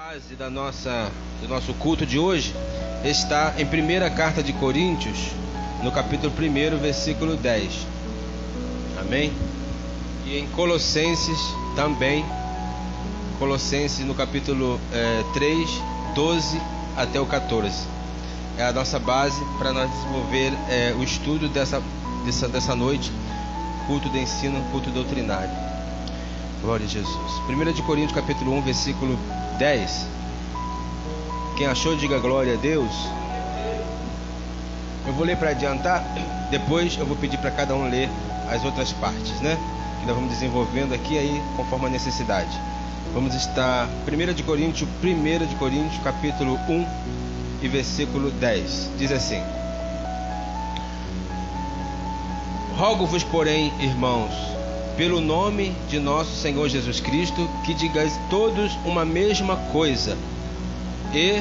base do nosso culto de hoje está em 1ª Carta de Coríntios, no capítulo 1, versículo 10. Amém? E em Colossenses também, Colossenses no capítulo 3, 12 até o 14. É a nossa base para nós desenvolver o estudo dessa noite, culto de ensino, culto doutrinário. Glória a Jesus. 1 de Coríntios capítulo 1, versículo 10. Quem achou, diga glória a Deus. Eu vou ler para adiantar, depois eu vou pedir para cada um ler as outras partes, né? Que nós vamos desenvolvendo aqui aí conforme a necessidade. Vamos estar 1 de Coríntios capítulo 1 e versículo 10. Diz assim: Rogo-vos, porém, irmãos, pelo nome de nosso Senhor Jesus Cristo, que digais todos uma mesma coisa, e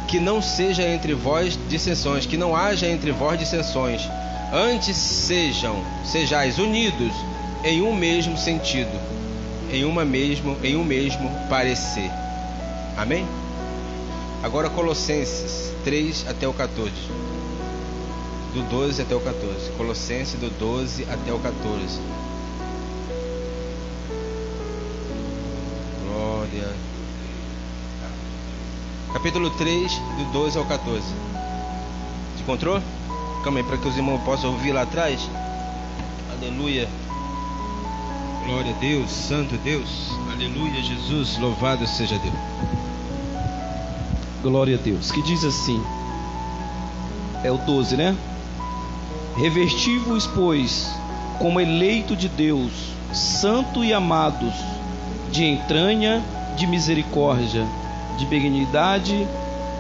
que não seja entre vós dissensões, que não haja entre vós dissensões, antes sejais unidos em um mesmo sentido, em um mesmo parecer. Amém? Agora Colossenses 3 até o 14. Do 12 até o 14. Colossenses do 12 até o 14. Glória. Capítulo 3, do 12 ao 14. Se encontrou? Calma aí, para que os irmãos possam ouvir lá atrás. Aleluia. Glória a Deus, Santo Deus. Aleluia, Jesus, louvado seja Deus. Glória a Deus. Que diz assim, é o 12, né? Revesti-vos, pois, como eleito de Deus, santo e amados, de entranha, de misericórdia, de benignidade,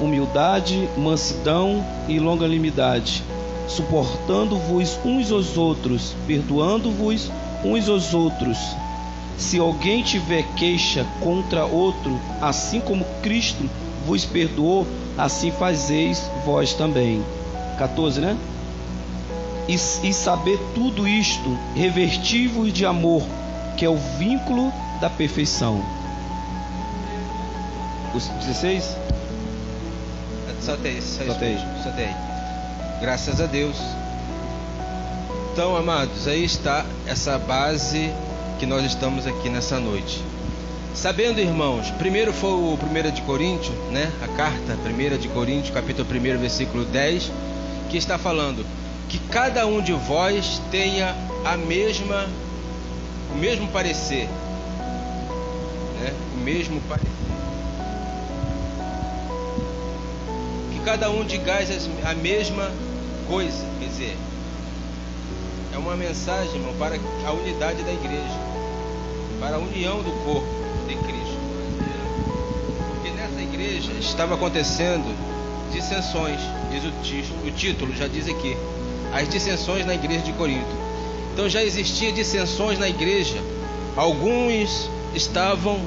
humildade, mansidão e longanimidade, suportando-vos uns aos outros, perdoando-vos uns aos outros. Se alguém tiver queixa contra outro, assim como Cristo vos perdoou, assim fazeis vós também. 14, né? E saber tudo isto, revesti-vos de amor, que é o vínculo da perfeição. Os 16? Só tem. Graças a Deus. Então, amados, aí está essa base que nós estamos aqui nessa noite. Sabendo, irmãos, primeiro foi o 1 de Coríntios, né? A carta 1 de Coríntios, capítulo 1, versículo 10, que está falando que cada um de vós tenha o mesmo parecer, né? O mesmo parecer. Que cada um digais a mesma coisa, quer dizer, é uma mensagem, irmão, para a unidade da igreja, para a união do corpo de Cristo. Porque nessa igreja estava acontecendo dissensões, diz o título, já diz aqui, as dissensões na igreja de Corinto. Então já existia dissensões na igreja. Alguns estavam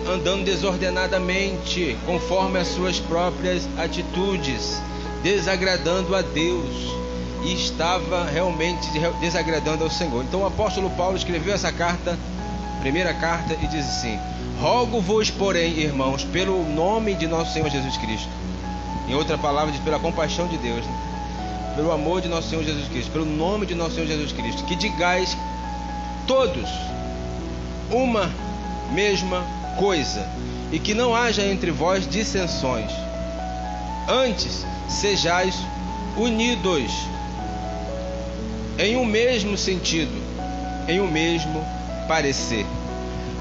andando desordenadamente, conforme as suas próprias atitudes, desagradando a Deus, e estava realmente desagradando ao Senhor. Então o apóstolo Paulo escreveu essa carta, primeira carta, e diz assim: Rogo-vos, porém, irmãos, pelo nome de nosso Senhor Jesus Cristo. Em outra palavra, diz pela compaixão de Deus, né? Pelo amor de nosso Senhor Jesus Cristo, pelo nome de nosso Senhor Jesus Cristo, que digais todos uma mesma coisa, e que não haja entre vós dissensões, antes sejais unidos em um mesmo sentido, em um mesmo parecer.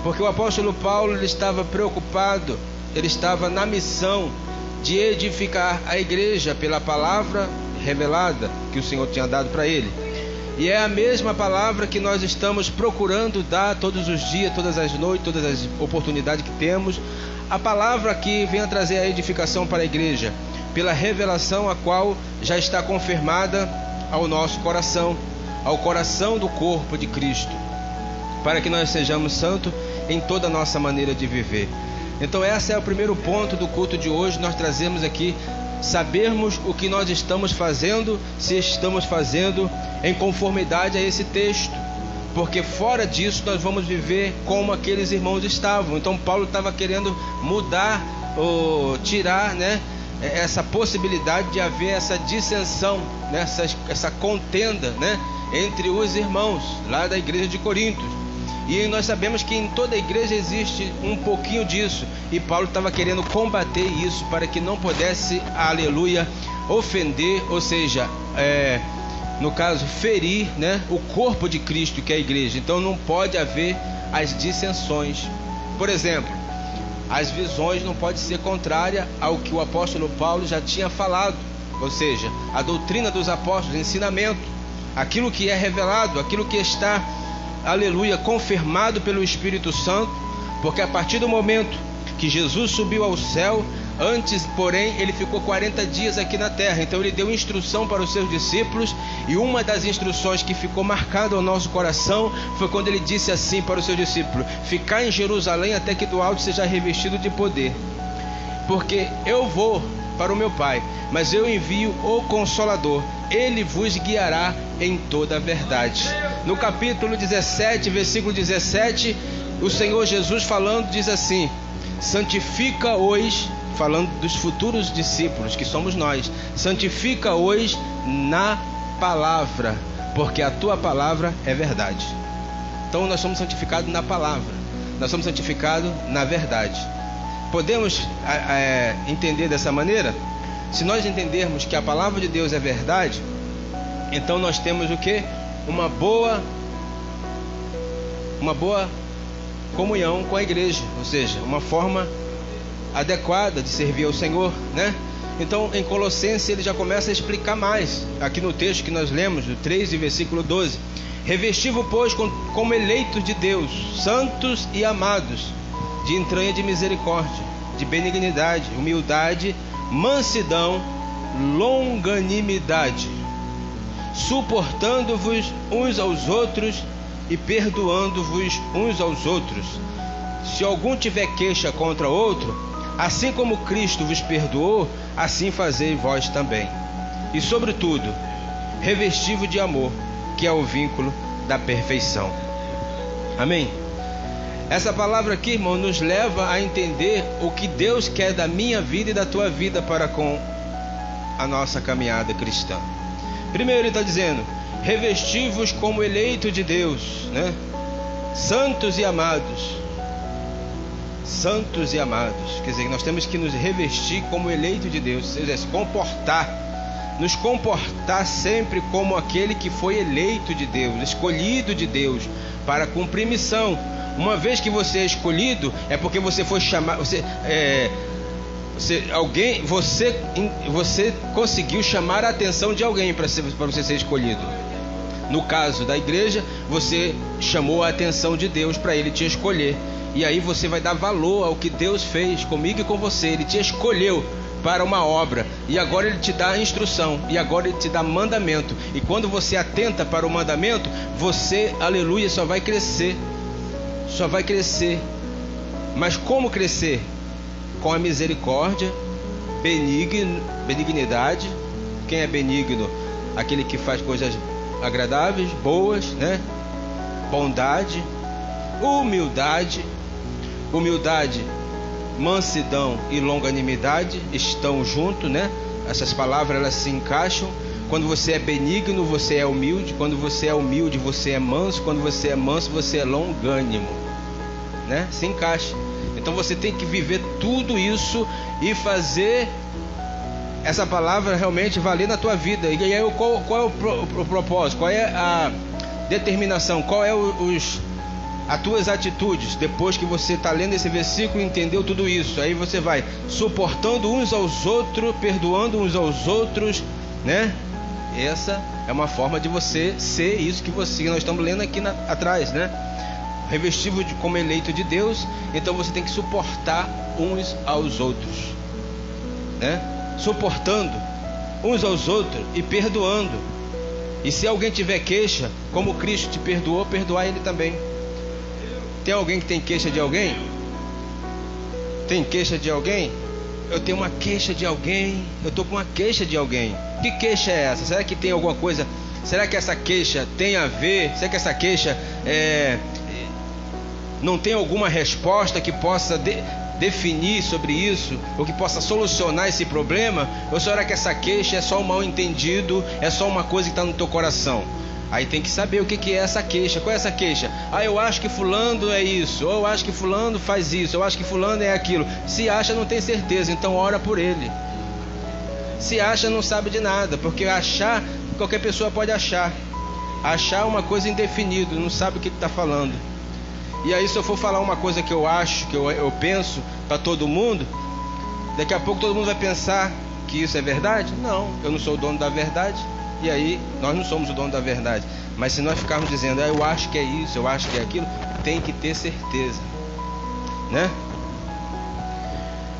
Porque o apóstolo Paulo, ele estava preocupado, ele estava na missão de edificar a igreja pela palavra revelada que o Senhor tinha dado para ele. E é a mesma palavra que nós estamos procurando dar todos os dias, todas as noites, todas as oportunidades que temos. A palavra que vem a trazer a edificação para a igreja, pela revelação a qual já está confirmada ao nosso coração, ao coração do corpo de Cristo, para que nós sejamos santos em toda a nossa maneira de viver. Então esse é o primeiro ponto do culto de hoje. Nós trazemos aqui, sabermos o que nós estamos fazendo, se estamos fazendo em conformidade a esse texto, porque fora disso nós vamos viver como aqueles irmãos estavam. Então Paulo estava querendo mudar ou tirar, né, essa possibilidade de haver essa dissensão, né, essa contenda, né, entre os irmãos lá da igreja de Corinto. E nós sabemos que em toda a igreja existe um pouquinho disso, e Paulo estava querendo combater isso para que não pudesse, aleluia, ofender, ou seja, no caso, ferir, né, o corpo de Cristo, que é a igreja. Então não pode haver as dissensões. Por exemplo, as visões não podem ser contrárias ao que o apóstolo Paulo já tinha falado, ou seja, a doutrina dos apóstolos, ensinamento, aquilo que é revelado, aquilo que está, aleluia, confirmado pelo Espírito Santo, porque a partir do momento que Jesus subiu ao céu, antes, porém, ele ficou 40 dias aqui na terra. Então ele deu instrução para os seus discípulos, e uma das instruções que ficou marcada ao nosso coração foi quando ele disse assim para os seus discípulos: ficai em Jerusalém até que do alto seja revestido de poder, porque eu vou para o meu Pai, mas eu envio o Consolador, ele vos guiará em toda a verdade. No capítulo 17, versículo 17, o Senhor Jesus falando diz assim: santifica-os, falando dos futuros discípulos que somos nós, santifica-os na palavra, porque a tua palavra é verdade. Então nós somos santificados na palavra, nós somos santificados na verdade. Podemos entender dessa maneira? Se nós entendermos que a palavra de Deus é verdade, então nós temos o que? Uma boa comunhão com a igreja, ou seja, uma forma adequada de servir ao Senhor, né? Então em Colossenses ele já começa a explicar mais, aqui no texto que nós lemos, do 3 e versículo 12: revesti-vos, pois, como eleitos de Deus, santos e amados, de entranha de misericórdia, de benignidade, humildade, mansidão, longanimidade, suportando-vos uns aos outros e perdoando-vos uns aos outros. Se algum tiver queixa contra outro, assim como Cristo vos perdoou, assim fazei vós também. E sobretudo, revesti-vos de amor, que é o vínculo da perfeição. Amém? Essa palavra aqui, irmão, nos leva a entender o que Deus quer da minha vida e da tua vida para com a nossa caminhada cristã. Primeiro ele está dizendo: revesti-vos como eleito de Deus, né? Santos e amados. Santos e amados, quer dizer, nós temos que nos revestir como eleito de Deus, ou seja, se comportar, nos comportar sempre como aquele que foi eleito de Deus, escolhido de Deus para cumprir missão. Uma vez que você é escolhido, é porque você foi chamado, você conseguiu chamar a atenção de alguém para você ser escolhido. No caso da igreja, você chamou a atenção de Deus para ele te escolher. E aí você vai dar valor ao que Deus fez comigo e com você. Ele te escolheu para uma obra, e agora ele te dá instrução, e agora ele te dá mandamento. E quando você atenta para o mandamento, você, aleluia, só vai crescer. Só vai crescer. Mas como crescer? Com a misericórdia, benignidade. Quem é benigno? Aquele que faz coisas agradáveis, boas, né? Bondade, humildade, mansidão e longanimidade estão juntos, né? Essas palavras elas se encaixam. Quando você é benigno, você é humilde. Quando você é humilde, você é manso. Quando você é manso, você é longânimo, né? Se encaixa. Então você tem que viver tudo isso e fazer essa palavra realmente valer na tua vida. E aí qual é o propósito? Qual é a determinação? Qual é as tuas atitudes? Depois que você está lendo esse versículo e entendeu tudo isso, aí você vai suportando uns aos outros, perdoando uns aos outros, né? Essa é uma forma de você ser isso que nós estamos lendo aqui atrás, né? Revestido como eleito de Deus, então você tem que suportar uns aos outros, né? Suportando uns aos outros e perdoando. E se alguém tiver queixa, como Cristo te perdoou, perdoar ele também. Tem alguém que tem queixa de alguém? Tem queixa de alguém? eu tenho uma queixa de alguém, eu estou com uma queixa de alguém. Que queixa é essa? Será que tem alguma coisa? Será que essa queixa tem a ver? Será que essa queixa não tem alguma resposta que possa definir sobre isso, ou que possa solucionar esse problema? Ou será que essa queixa é só um mal entendido, é só uma coisa que está no teu coração? Aí tem que saber o que é essa queixa. Qual é essa queixa? Eu acho que fulano é isso, ou eu acho que fulano faz isso, eu acho que fulano é aquilo. Se acha, não tem certeza, então ora por ele. Se acha, não sabe de nada, porque achar, qualquer pessoa pode achar. Achar uma coisa indefinida, não sabe o que está falando. E aí, se eu for falar uma coisa que eu acho, que eu penso para todo mundo, daqui a pouco todo mundo vai pensar que isso é verdade? Não, eu não sou o dono da verdade. E aí, nós não somos o dono da verdade. Mas se nós ficarmos dizendo, eu acho que é isso, eu acho que é aquilo, tem que ter certeza, né?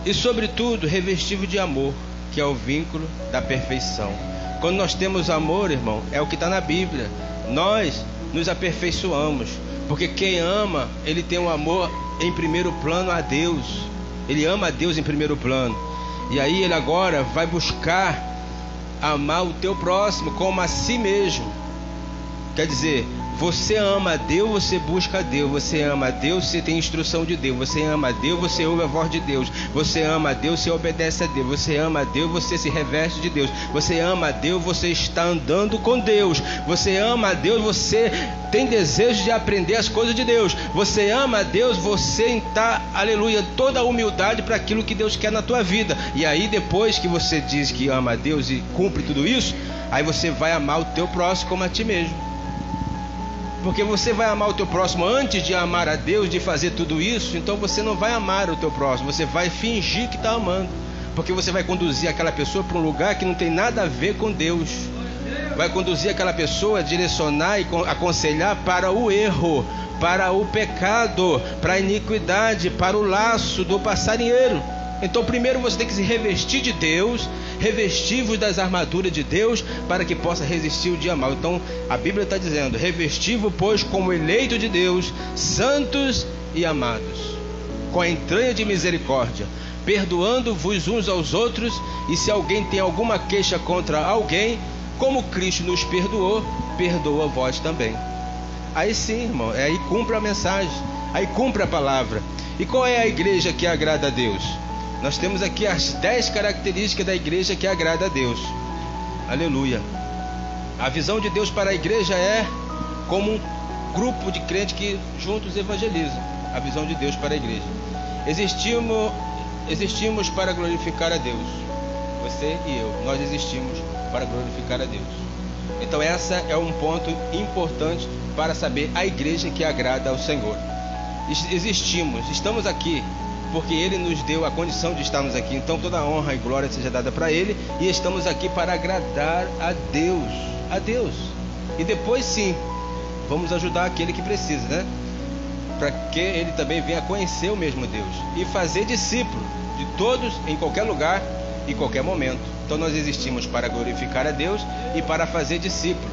E sobretudo, revestido de amor, que é o vínculo da perfeição. Quando nós temos amor, irmão, é o que está na Bíblia. Nós nos aperfeiçoamos, porque quem ama, ele tem um amor em primeiro plano a Deus. Ele ama a Deus em primeiro plano. E aí ele agora vai buscar amar o teu próximo como a si mesmo. Quer dizer, você ama a Deus, você busca a Deus. Você ama a Deus, você tem instrução de Deus. Você ama a Deus, você ouve a voz de Deus. Você ama a Deus, você obedece a Deus. Você ama a Deus, você se reveste de Deus. Você ama a Deus, você está andando com Deus. Você ama a Deus, você tem desejo de aprender as coisas de Deus. Você ama a Deus, você está, aleluia, toda a humildade para aquilo que Deus quer na tua vida. E aí depois que você diz que ama a Deus e cumpre tudo isso, aí você vai amar o teu próximo como a ti mesmo. Porque você vai amar o teu próximo antes de amar a Deus, de fazer tudo isso. Então você não vai amar o teu próximo, você vai fingir que está amando. Porque você vai conduzir aquela pessoa para um lugar que não tem nada a ver com Deus. Vai conduzir aquela pessoa a direcionar e aconselhar para o erro, para o pecado, para a iniquidade, para o laço do passarinheiro. Então primeiro você tem que se revestir de Deus, revestir-vos das armaduras de Deus, para que possa resistir o dia mau. Então a Bíblia está dizendo, revesti-vos pois como eleito de Deus, santos e amados, com a entranha de misericórdia, perdoando-vos uns aos outros, e se alguém tem alguma queixa contra alguém, como Cristo nos perdoou, perdoa vós também. Aí sim, irmão, aí cumpre a mensagem, aí cumpre a palavra. E qual é a igreja que agrada a Deus? Nós temos aqui as 10 características da igreja que agrada a Deus. Aleluia. A visão de Deus para a igreja é como um grupo de crentes que juntos evangelizam. A visão de Deus para a igreja. Existimos para glorificar a Deus. Você e eu, nós existimos para glorificar a Deus. Então essa é um ponto importante para saber a igreja que agrada ao Senhor. Estamos aqui porque Ele nos deu a condição de estarmos aqui. Então toda a honra e glória seja dada para Ele. E estamos aqui para agradar a Deus. A Deus. E depois sim, vamos ajudar aquele que precisa, né? Para que ele também venha conhecer o mesmo Deus. E fazer discípulo de todos, em qualquer lugar e qualquer momento. Então nós existimos para glorificar a Deus e para fazer discípulo.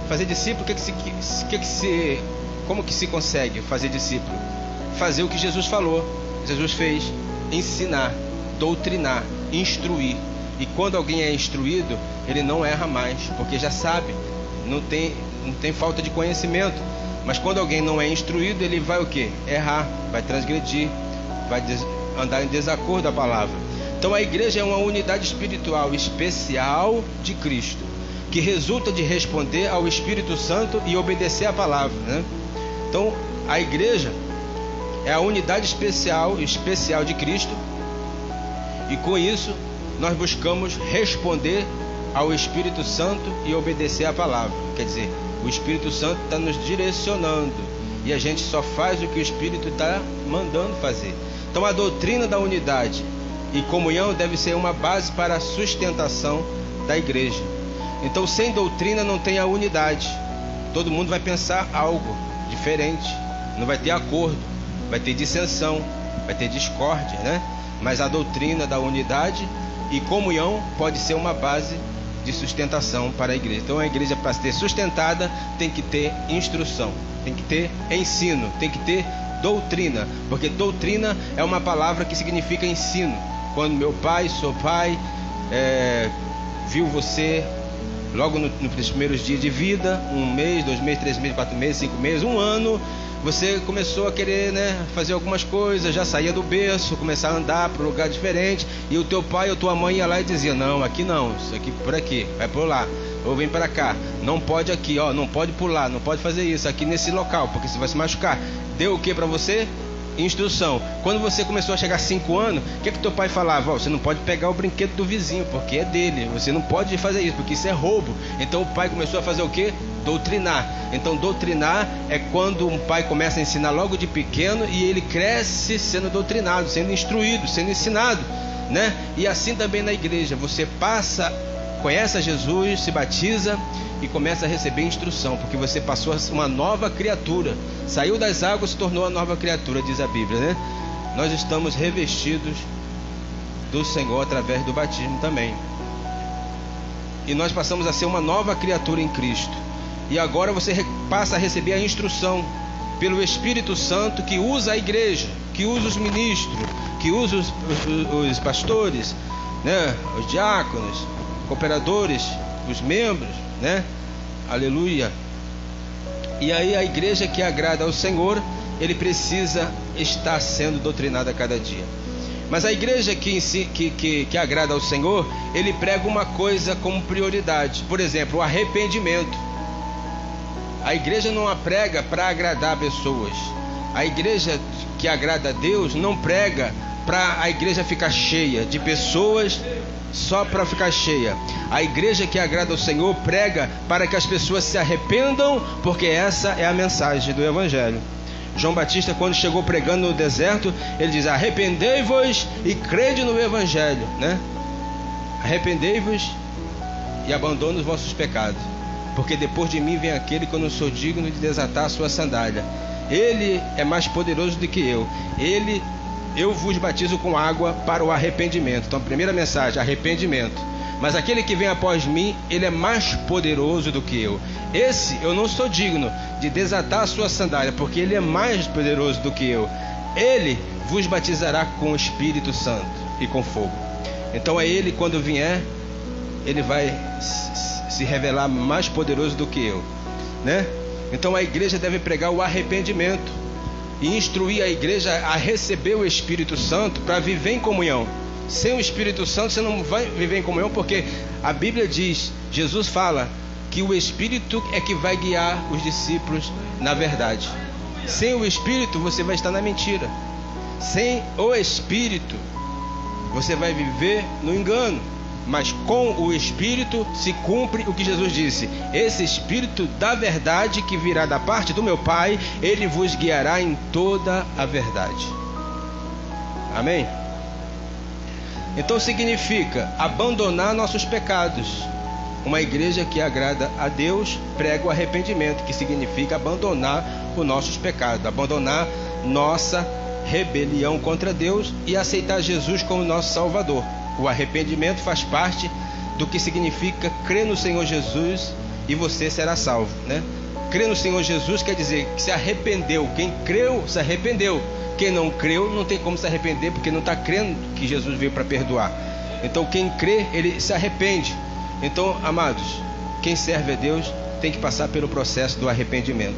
Fazer discípulo, como que se consegue fazer discípulo? Fazer o que Jesus falou. Jesus fez: ensinar, doutrinar, instruir. E quando alguém é instruído, ele não erra mais, porque já sabe, não tem falta de conhecimento. Mas quando alguém não é instruído, ele vai o quê? Errar, vai transgredir, vai andar em desacordo à palavra. Então a igreja é uma unidade espiritual especial de Cristo, que resulta de responder ao Espírito Santo e obedecer à palavra, né? Então a igreja é a unidade especial de Cristo, e com isso nós buscamos responder ao Espírito Santo e obedecer à palavra. Quer dizer, o Espírito Santo está nos direcionando e a gente só faz o que o Espírito está mandando fazer. Então a doutrina da unidade e comunhão deve ser uma base para a sustentação da igreja. Então sem doutrina não tem a unidade. Todo mundo vai pensar algo diferente, não vai ter acordo, vai ter dissensão, vai ter discórdia, né? Mas a doutrina da unidade e comunhão pode ser uma base de sustentação para a igreja. Então a igreja, para ser sustentada, tem que ter instrução, tem que ter ensino, tem que ter doutrina, porque doutrina é uma palavra que significa ensino. Quando meu pai, seu pai, viu você logo nos primeiros dias de vida, 1 mês, 2 meses, 3 meses, 4 meses, 5 meses, 1 ano, você começou a querer, fazer algumas coisas, já saía do berço, começar a andar para um lugar diferente, e o teu pai ou tua mãe ia lá e dizia: não, aqui não, isso aqui por aqui, vai por lá, ou vem para cá, não pode aqui, ó, não pode pular, não pode fazer isso aqui nesse local, porque você vai se machucar. Deu o que para você? Instrução. Quando você começou a chegar a 5 anos, o que teu pai falava? Você não pode pegar o brinquedo do vizinho, porque é dele, você não pode fazer isso, porque isso é roubo. Então o pai começou a fazer o que? Doutrinar. Então doutrinar é quando um pai começa a ensinar logo de pequeno, e ele cresce sendo doutrinado, sendo instruído, sendo ensinado, né? E assim também na igreja, você conhece a Jesus, se batiza e começa a receber instrução, porque você passou a ser uma nova criatura, saiu das águas e se tornou uma nova criatura, diz a Bíblia, né? Nós estamos revestidos do Senhor através do batismo também, e nós passamos a ser uma nova criatura em Cristo. E agora você passa a receber a instrução pelo Espírito Santo, que usa a igreja, que usa os ministros, que usa os pastores, né? Os diáconos, cooperadores, os membros, né? Aleluia. E aí a igreja que agrada ao Senhor, ele precisa estar sendo doutrinada a cada dia. Mas a igreja que agrada ao Senhor, ele prega uma coisa como prioridade. Por exemplo, o arrependimento. A igreja não a prega para agradar pessoas. A igreja que agrada a Deus não prega para a igreja ficar cheia de pessoas, só para ficar cheia. A igreja que agrada ao Senhor prega para que as pessoas se arrependam, porque essa é a mensagem do Evangelho. João Batista, quando chegou pregando no deserto, ele diz: arrependei-vos e crede no Evangelho, né? Arrependei-vos e abandone os vossos pecados, porque depois de mim vem aquele que eu não sou digno de desatar a sua sandália. Ele é mais poderoso do que eu vos batizo com água para o arrependimento. Então a primeira mensagem, arrependimento. Mas aquele que vem após mim, ele é mais poderoso do que eu. Esse eu não sou digno de desatar a sua sandália, porque ele é mais poderoso do que eu. Ele vos batizará com o Espírito Santo e com fogo. Então é ele, quando vier, ele vai se revelar mais poderoso do que eu, né? Então a igreja deve pregar o arrependimento e instruir a igreja a receber o Espírito Santo para viver em comunhão. Sem o Espírito Santo você não vai viver em comunhão, porque a Bíblia diz, Jesus fala que o Espírito é que vai guiar os discípulos na verdade. Sem o Espírito você vai estar na mentira. Sem o Espírito você vai viver no engano. Mas com o Espírito se cumpre o que Jesus disse: esse Espírito da verdade que virá da parte do meu Pai, ele vos guiará em toda a verdade. Amém? Então significa abandonar nossos pecados. Uma igreja que agrada a Deus prega o arrependimento, que significa abandonar os nossos pecados, abandonar nossa rebelião contra Deus e aceitar Jesus como nosso Salvador. O arrependimento faz parte do que significa crer no Senhor Jesus e você será salvo, né? Crer no Senhor Jesus quer dizer que se arrependeu. Quem creu se arrependeu. Quem não creu não tem como se arrepender, porque não está crendo que Jesus veio para perdoar. Então quem crê, ele se arrepende. Então, amados, quem serve a Deus tem que passar pelo processo do arrependimento.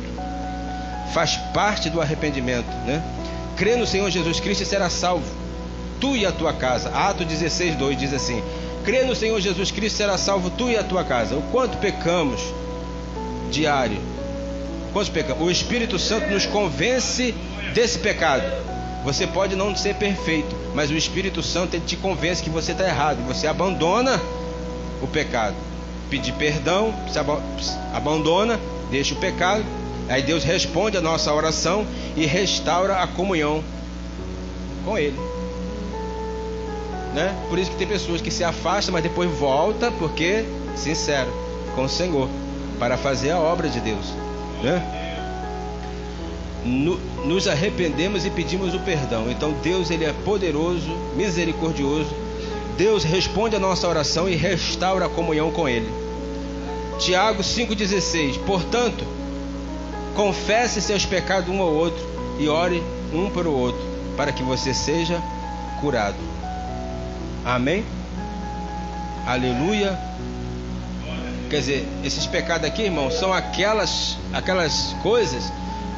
Faz parte do arrependimento, né? Crê no Senhor Jesus Cristo e será salvo, tu e a tua casa. Atos 16:2 diz assim: crê no Senhor Jesus Cristo e será salvo tu e a tua casa. O quanto pecamos diário? Quantos pecamos? O Espírito Santo nos convence desse pecado. Você pode não ser perfeito, mas o Espírito Santo, ele te convence que você está errado. Você abandona o pecado, pedir perdão, abandona, deixa o pecado. Aí Deus responde a nossa oração e restaura a comunhão com Ele, né? Por isso que tem pessoas que se afastam, mas depois volta, porque sincero com o Senhor, para fazer a obra de Deus, né? Nos arrependemos e pedimos o perdão. Então Deus, ele é poderoso, misericordioso. Deus responde a nossa oração e restaura a comunhão com Ele. Tiago 5,16: portanto, confesse seus pecados um ao outro e ore um para o outro, para que você seja curado. Amém? Aleluia. Quer dizer, esses pecados aqui, irmão, são aquelas coisas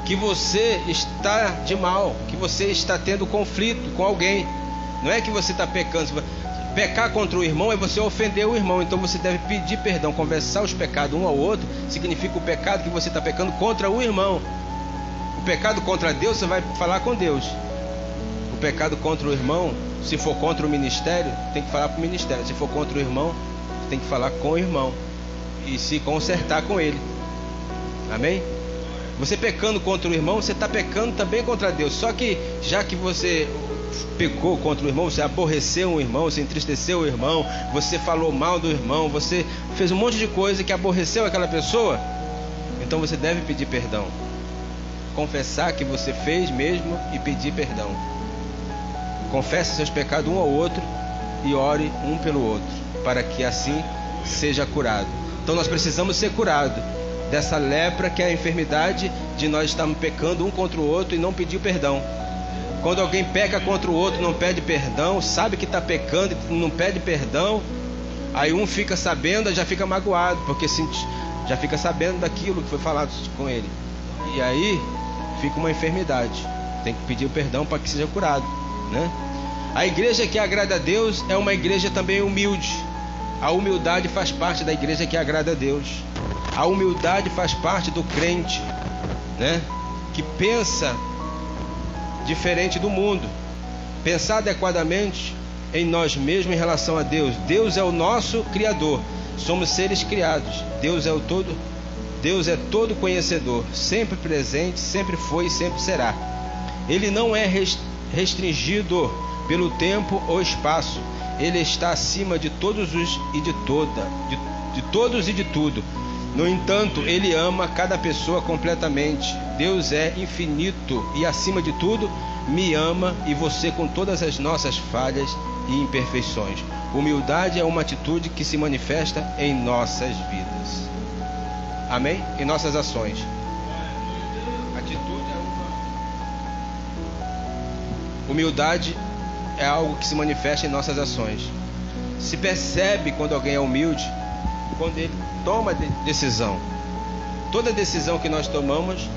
que você está de mal, que você está tendo conflito com alguém. Não é que você está pecando. Pecar contra o irmão é você ofender o irmão. Então você deve pedir perdão, conversar os pecados um ao outro. Significa o pecado que você está pecando contra o irmão. O pecado contra Deus, você vai falar com Deus. O pecado contra o irmão, se for contra o ministério, tem que falar para o ministério. Se for contra o irmão, tem que falar com o irmão e se consertar com ele. Amém? Você pecando contra o irmão, você está pecando também contra Deus. Só que já que você pecou contra o irmão, você aborreceu o irmão, você entristeceu o irmão, você falou mal do irmão, você fez um monte de coisa que aborreceu aquela pessoa, então você deve pedir perdão, confessar que você fez mesmo e pedir perdão. Confesse seus pecados um ao outro e ore um pelo outro, para que assim seja curado. Então nós precisamos ser curados dessa lepra, que é a enfermidade de nós estarmos pecando um contra o outro e não pedir perdão. Quando alguém peca contra o outro, não pede perdão, sabe que está pecando e não pede perdão, aí um fica sabendo, já fica magoado, porque já fica sabendo daquilo que foi falado com ele, e aí fica uma enfermidade. Tem que pedir perdão para que seja curado, né? A igreja que agrada a Deus é uma igreja também humilde. A humildade faz parte da igreja que agrada a Deus. A humildade faz parte do crente, né? Que pensa diferente do mundo. Pensar adequadamente em nós mesmos em relação a Deus. Deus é o nosso Criador. Somos seres criados. Deus é todo conhecedor, sempre presente, sempre foi e sempre será. Ele não é restringido pelo tempo ou espaço. Ele está acima de todos e de todos e de tudo. No entanto, Ele ama cada pessoa completamente. Deus é infinito e, acima de tudo, me ama e você com todas as nossas falhas e imperfeições. Humildade é uma atitude que se manifesta em nossas vidas. Amém? Em nossas ações. Atitude é uma... Humildade é algo que se manifesta em nossas ações. Se percebe quando alguém é humilde, quando ele toma decisão. Toda decisão que nós tomamos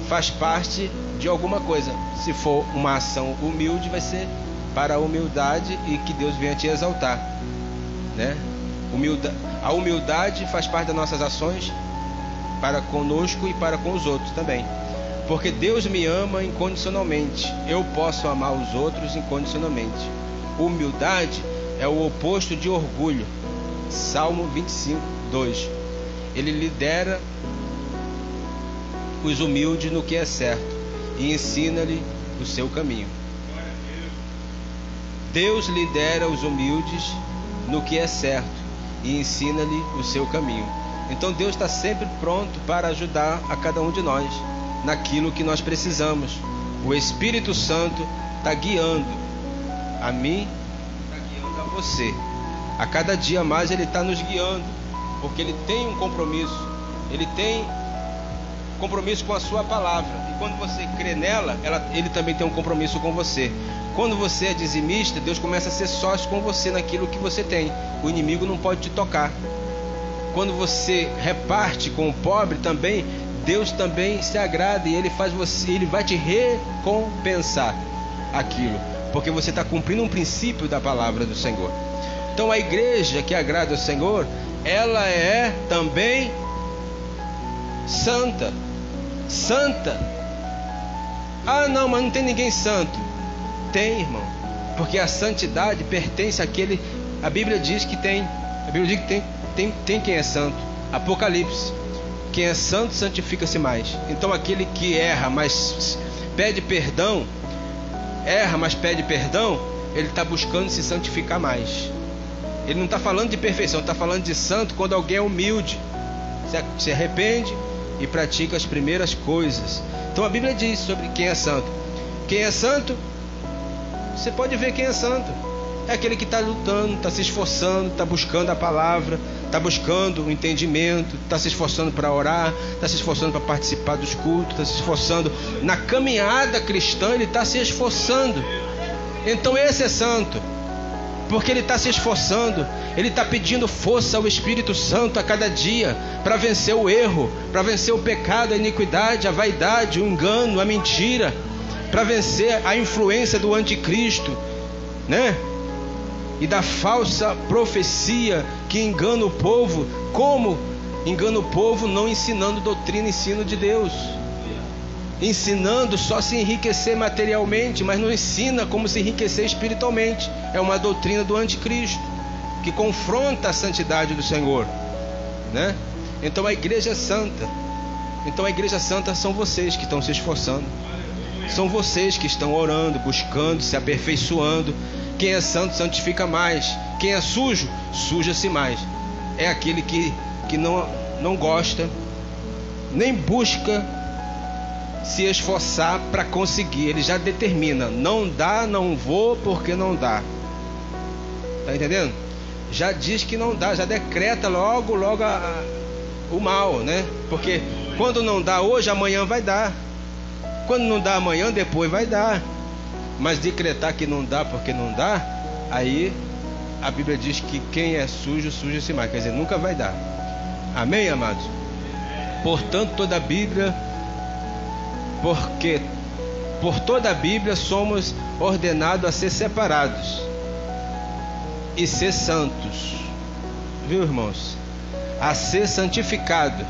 faz parte de alguma coisa. Se for uma ação humilde, vai ser para a humildade e que Deus venha te exaltar, né? A humildade faz parte das nossas ações para conosco e para com os outros também. Porque Deus me ama incondicionalmente. Eu posso amar os outros incondicionalmente. Humildade é o oposto de orgulho. Salmo 25, 2. Ele lidera os humildes no que é certo e ensina-lhe o seu caminho. Deus lidera os humildes no que é certo e ensina-lhe o seu caminho. Então Deus está sempre pronto para ajudar a cada um de nós naquilo que nós precisamos. O Espírito Santo está guiando a mim, está guiando a você. A cada dia mais Ele está nos guiando, porque Ele tem um compromisso. Ele tem compromisso com a sua palavra. E quando você crê nela, Ele também tem um compromisso com você. Quando você é dizimista, Deus começa a ser sócio com você naquilo que você tem. O inimigo não pode te tocar. Quando você reparte com o pobre também, Deus também se agrada e Ele vai te recompensar aquilo, porque você está cumprindo um princípio da palavra do Senhor. Então a igreja que agrada ao Senhor, ela é também santa. Santa. Ah não, mas não tem ninguém santo. Tem, irmão, porque a santidade pertence àquele. A Bíblia diz que tem. A Bíblia diz que tem quem é santo. Apocalipse. Quem é santo santifica-se mais. Então aquele que erra, mas pede perdão, ele está buscando se santificar mais. Ele não está falando de perfeição, está falando de santo quando alguém é humilde, se arrepende e pratica as primeiras coisas. Então a Bíblia diz sobre quem é santo. Quem é santo, você pode ver quem é santo. É aquele que está lutando, está se esforçando, está buscando a palavra, está buscando o entendimento, está se esforçando para orar, está se esforçando para participar dos cultos, está se esforçando na caminhada cristã, ele está se esforçando. Então esse é santo, porque ele está se esforçando, ele está pedindo força ao Espírito Santo a cada dia para vencer o erro, para vencer o pecado, a iniquidade, a vaidade, o engano, a mentira, para vencer a influência do anticristo, né? E da falsa profecia que engana o povo. Como engana o povo? Não ensinando doutrina, ensino de Deus, ensinando só se enriquecer materialmente, mas não ensina como se enriquecer espiritualmente. É uma doutrina do anticristo que confronta a santidade do Senhor, né? Então a igreja é santa. Então a igreja santa são vocês que estão se esforçando, são vocês que estão orando, buscando, se aperfeiçoando. Quem é santo santifica mais, quem é sujo suja-se mais. É aquele que não gosta, nem busca se esforçar para conseguir. Ele já determina: não dá, não vou, porque não dá. Tá entendendo? Já diz que não dá, já decreta logo o mal, né? Porque quando não dá hoje, amanhã vai dar. Quando não dá amanhã, depois vai dar. Mas decretar que não dá porque não dá, aí a Bíblia diz que quem é sujo, suja-se mais. Quer dizer, nunca vai dar. Amém, amados? Portanto, toda a Bíblia, porque por toda a Bíblia somos ordenados a ser separados e ser santos. Viu, irmãos? A ser santificado.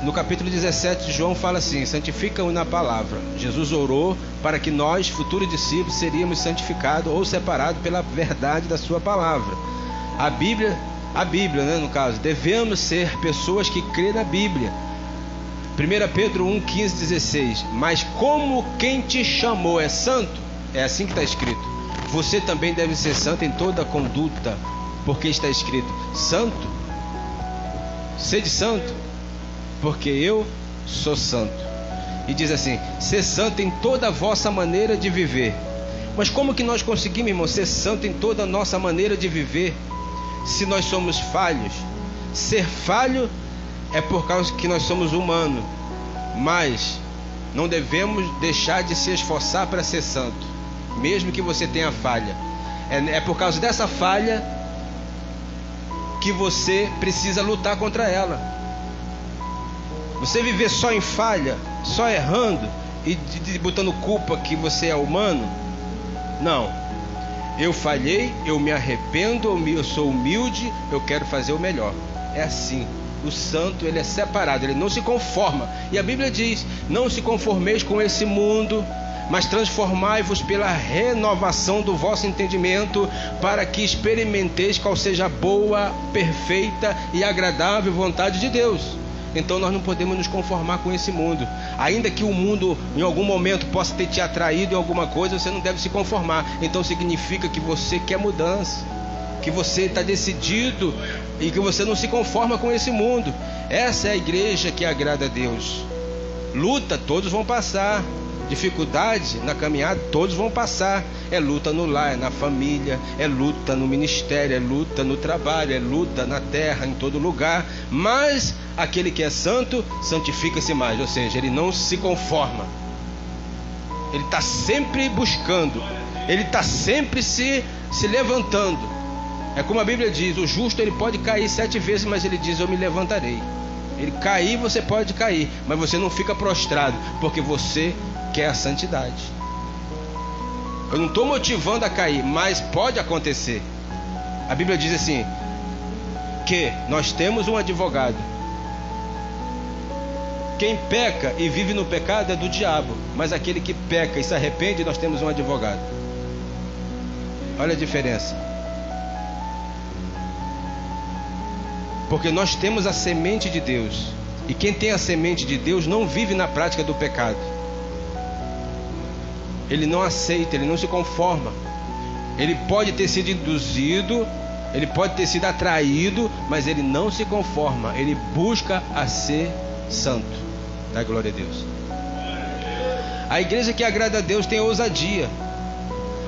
No capítulo 17 de João fala assim: santifica-o na palavra. Jesus orou para que nós, futuros discípulos, seríamos santificados ou separados pela verdade da sua palavra. A Bíblia, né, no caso, devemos ser pessoas que crêem na Bíblia. 1 Pedro 1, 15, 16. Mas como quem te chamou é santo, é assim que está escrito, você também deve ser santo em toda a conduta, porque está escrito: santo, sede santo, porque eu sou santo. E diz assim: ser santo em toda a vossa maneira de viver. Mas como que nós conseguimos, irmão, ser santo em toda a nossa maneira de viver, se nós somos falhos? Ser falho é por causa que nós somos humanos, mas não devemos deixar de se esforçar para ser santo, mesmo que você tenha falha. É por causa dessa falha que você precisa lutar contra ela. Você viver só em falha, só errando e botando culpa que você é humano, não. Eu falhei, eu me arrependo, eu sou humilde, eu quero fazer o melhor. É assim. O santo, ele é separado, ele não se conforma. E a Bíblia diz: não se conformeis com esse mundo, mas transformai-vos pela renovação do vosso entendimento, para que experimenteis qual seja a boa, perfeita e agradável vontade de Deus. Então nós não podemos nos conformar com esse mundo. Ainda que o mundo em algum momento possa ter te atraído em alguma coisa, você não deve se conformar. Então significa que você quer mudança, que você está decidido e que você não se conforma com esse mundo. Essa é a igreja que agrada a Deus. Luta, todos vão passar. Dificuldade na caminhada, todos vão passar. É luta no lar, é na família, é luta no ministério, é luta no trabalho, é luta na terra, em todo lugar. Mas aquele que é santo, santifica-se mais. Ou seja, ele não se conforma, ele está sempre buscando, ele está sempre se levantando. É como a Bíblia diz: o justo, ele pode cair 7 vezes, mas ele diz: eu me levantarei. Ele cair, você pode cair, mas você não fica prostrado, porque você quer a santidade. Eu não estou motivando a cair, mas pode acontecer. A Bíblia diz assim, que nós temos um advogado. Quem peca e vive no pecado é do diabo, mas aquele que peca e se arrepende, nós temos um advogado. Olha a diferença. Porque nós temos a semente de Deus, e quem tem a semente de Deus não vive na prática do pecado. Ele não aceita, ele não se conforma. Ele pode ter sido induzido, ele pode ter sido atraído, mas ele não se conforma. Ele busca a ser santo. Dá glória a Deus. A igreja que agrada a Deus tem ousadia.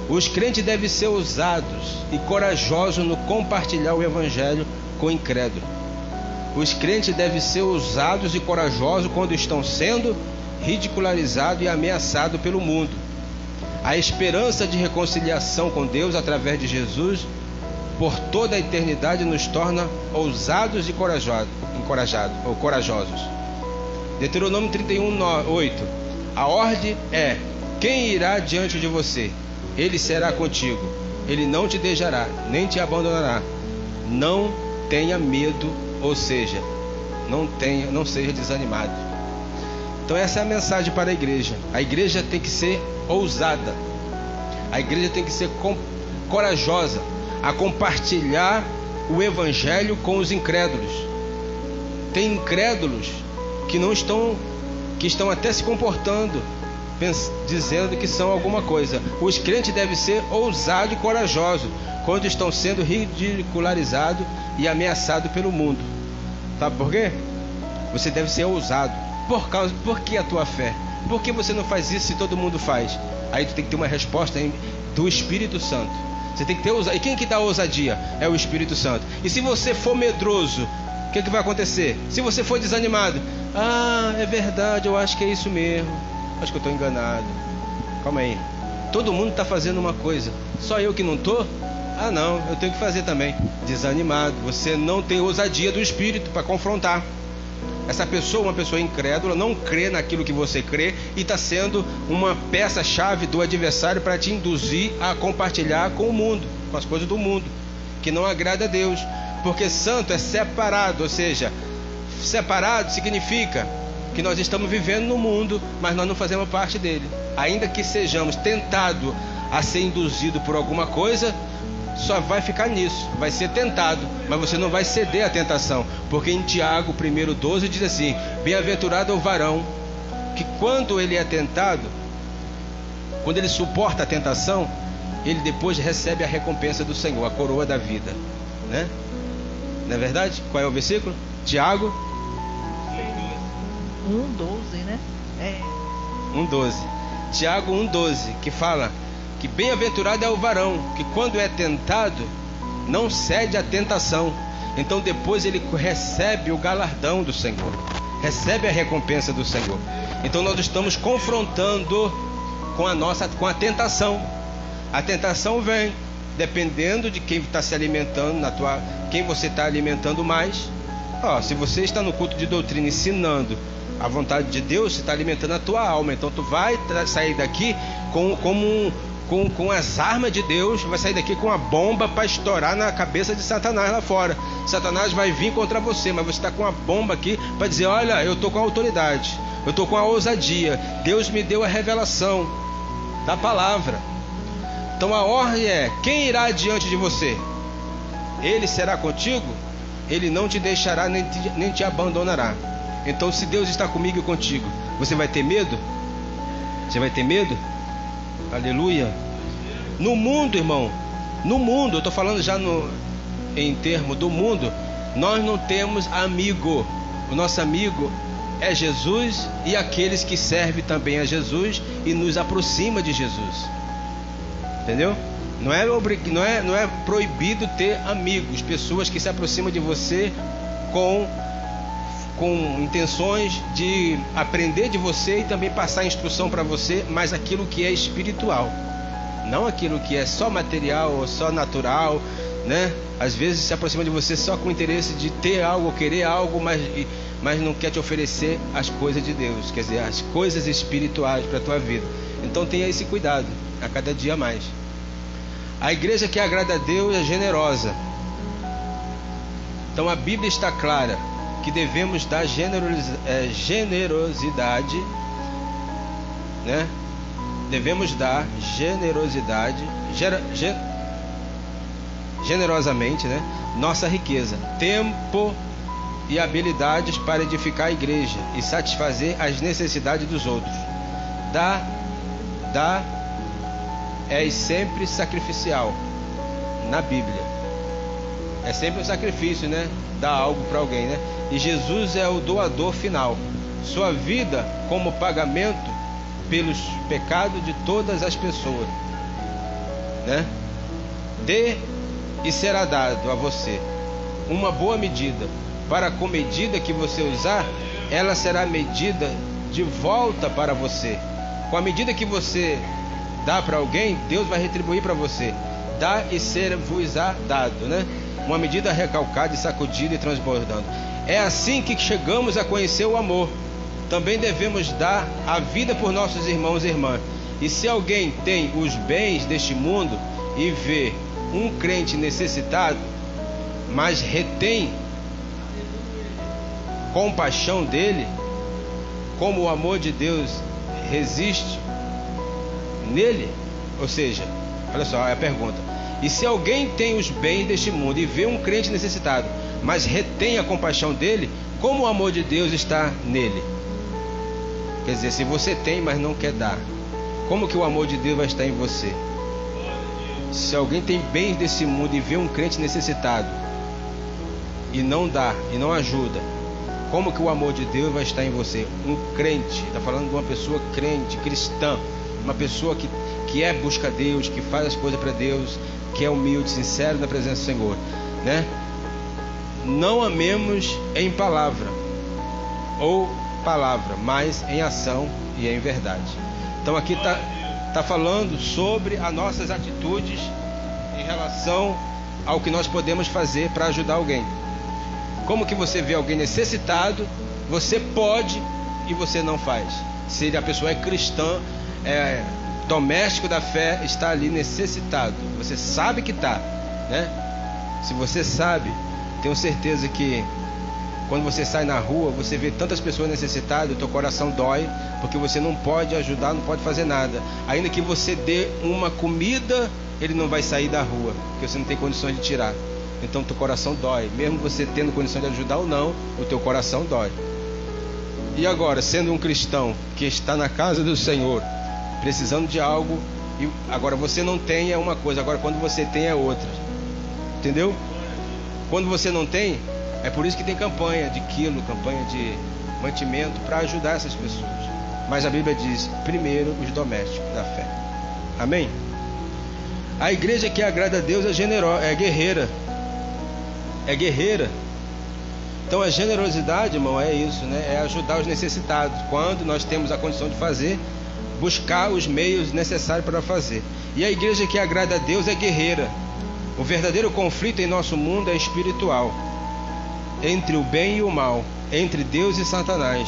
Os crentes devem ser ousados e corajosos no compartilhar o evangelho com o incrédulo. Os crentes devem ser ousados e corajosos quando estão sendo ridicularizados e ameaçados pelo mundo. A esperança de reconciliação com Deus através de Jesus por toda a eternidade nos torna ousados e corajosos. Deuteronômio 31:8. A ordem é: quem irá diante de você? Ele será contigo. Ele não te deixará, nem te abandonará. Não tenha medo, ou seja, não seja desanimado. Então essa é a mensagem para a igreja. A igreja tem que ser ousada. A igreja tem que ser corajosa a compartilhar o evangelho com os incrédulos. Tem incrédulos que estão até se comportando dizendo que são alguma coisa. Os crentes devem ser ousados e corajosos quando estão sendo ridicularizados e ameaçados pelo mundo. Sabe por quê? Você deve ser ousado. Por que a tua fé? Por que você não faz isso se todo mundo faz? Aí tu tem que ter uma resposta do Espírito Santo. Você tem que ter ousadia. E quem que dá ousadia? É o Espírito Santo. E se você for medroso, o que vai acontecer? Se você for desanimado, é verdade, eu acho que é isso mesmo. Acho que eu estou enganado. Calma aí. Todo mundo está fazendo uma coisa, só eu que não estou? Não, eu tenho que fazer também. Desanimado. Você não tem ousadia do Espírito para confrontar. Essa pessoa, uma pessoa incrédula, não crê naquilo que você crê e está sendo uma peça-chave do adversário para te induzir a compartilhar com o mundo, com as coisas do mundo, que não agrada a Deus. Porque santo é separado, ou seja, separado significa que nós estamos vivendo no mundo, mas nós não fazemos parte dele. Ainda que sejamos tentados a ser induzidos por alguma coisa, só vai ficar nisso, vai ser tentado, mas você não vai ceder à tentação. Porque em Tiago 1:12 diz assim: bem-aventurado é o varão que quando ele é tentado, quando ele suporta a tentação, ele depois recebe a recompensa do Senhor, a coroa da vida, né? Não é verdade? Qual é o versículo? Tiago 1:12, né? 1:12. Tiago 1:12, que fala que bem-aventurado é o varão que quando é tentado não cede à tentação. Então depois ele recebe o galardão do Senhor, recebe a recompensa do Senhor. Então nós estamos confrontando com a tentação. A tentação vem dependendo de quem está se alimentando, quem você está alimentando mais. Se você está no culto de doutrina ensinando a vontade de Deus, você está alimentando a tua alma. Então tu vai sair daqui com as armas de Deus, vai sair daqui com a bomba para estourar na cabeça de Satanás lá fora. Satanás vai vir contra você, mas você está com a bomba aqui para dizer: olha, eu estou com a autoridade, eu estou com a ousadia, Deus me deu a revelação da palavra. Então a ordem é: quem irá diante de você? Ele será contigo, ele não te deixará nem te abandonará. Então se Deus está comigo e contigo, você vai ter medo? Você vai ter medo? Aleluia. No mundo, irmão, no mundo, eu estou falando já em termo do mundo, nós não temos amigo. O nosso amigo é Jesus e aqueles que servem também a Jesus e nos aproxima de Jesus. Entendeu? Não é proibido ter amigos, pessoas que se aproximam de você com intenções de aprender de você e também passar instrução para você, mas aquilo que é espiritual, não aquilo que é só material ou só natural, né? Às vezes se aproxima de você só com o interesse de ter algo, querer algo, mas não quer te oferecer as coisas de Deus, quer dizer, as coisas espirituais para a tua vida. Então tenha esse cuidado a cada dia mais. A igreja que agrada a Deus é generosa. Então a Bíblia está clara que devemos dar generosidade, né? Devemos dar generosidade, generosamente, né? Nossa riqueza, tempo e habilidades para edificar a igreja e satisfazer as necessidades dos outros. Dar é sempre sacrificial na Bíblia. É sempre um sacrifício, né? Dar algo para alguém, né? E Jesus é o doador final. Sua vida como pagamento pelos pecados de todas as pessoas. né? Dê e será dado a você uma boa medida, para com medida que você usar, ela será medida de volta para você. Com a medida que você dá para alguém, Deus vai retribuir para você. Dá e ser-vos-á dado, né? Uma medida recalcada e sacudida e transbordando. É assim que chegamos a conhecer o amor. Também devemos dar a vida por nossos irmãos e irmãs. E se alguém tem os bens deste mundo e vê um crente necessitado, mas retém compaixão dele, como o amor de Deus resiste nele, ou seja, olha só a pergunta: e se alguém tem os bens deste mundo e vê um crente necessitado, mas retém a compaixão dele, como o amor de Deus está nele? Quer dizer, se você tem, mas não quer dar, como que o amor de Deus vai estar em você? Se alguém tem bens desse mundo e vê um crente necessitado e não dá, e não ajuda, como que o amor de Deus vai estar em você? Um crente, está falando de uma pessoa crente, cristã, uma pessoa que busca Deus, que faz as coisas para Deus, que é humilde, sincero na presença do Senhor, né? Não amemos em palavra ou palavra, mas em ação e em verdade. Então aqui está falando sobre as nossas atitudes em relação ao que nós podemos fazer para ajudar alguém. Como que você vê alguém necessitado, você pode e você não faz. Se a pessoa é cristã, é doméstico da fé, está ali necessitado, você sabe que está, né? Se você sabe, tenho certeza que quando você sai na rua, você vê tantas pessoas necessitadas, o teu coração dói, porque você não pode ajudar, não pode fazer nada. Ainda que você dê uma comida, ele não vai sair da rua, porque você não tem condições de tirar. Então teu coração dói, mesmo você tendo condição de ajudar ou não, o teu coração dói. E agora, sendo um cristão que está na casa do Senhor, precisando de algo, e agora você não tem é uma coisa, agora quando você tem é outra, entendeu? Quando você não tem, é por isso que tem campanha de quilo, campanha de mantimento para ajudar essas pessoas. Mas a Bíblia diz, primeiro os domésticos da fé. Amém? A igreja que agrada a Deus é generosa, é guerreira. É guerreira. Então a generosidade, irmão, é isso, né? É ajudar os necessitados. Quando nós temos a condição de fazer, buscar os meios necessários para fazer. E a igreja que agrada a Deus é guerreira. O verdadeiro conflito em nosso mundo é espiritual, entre o bem e o mal, entre Deus e Satanás.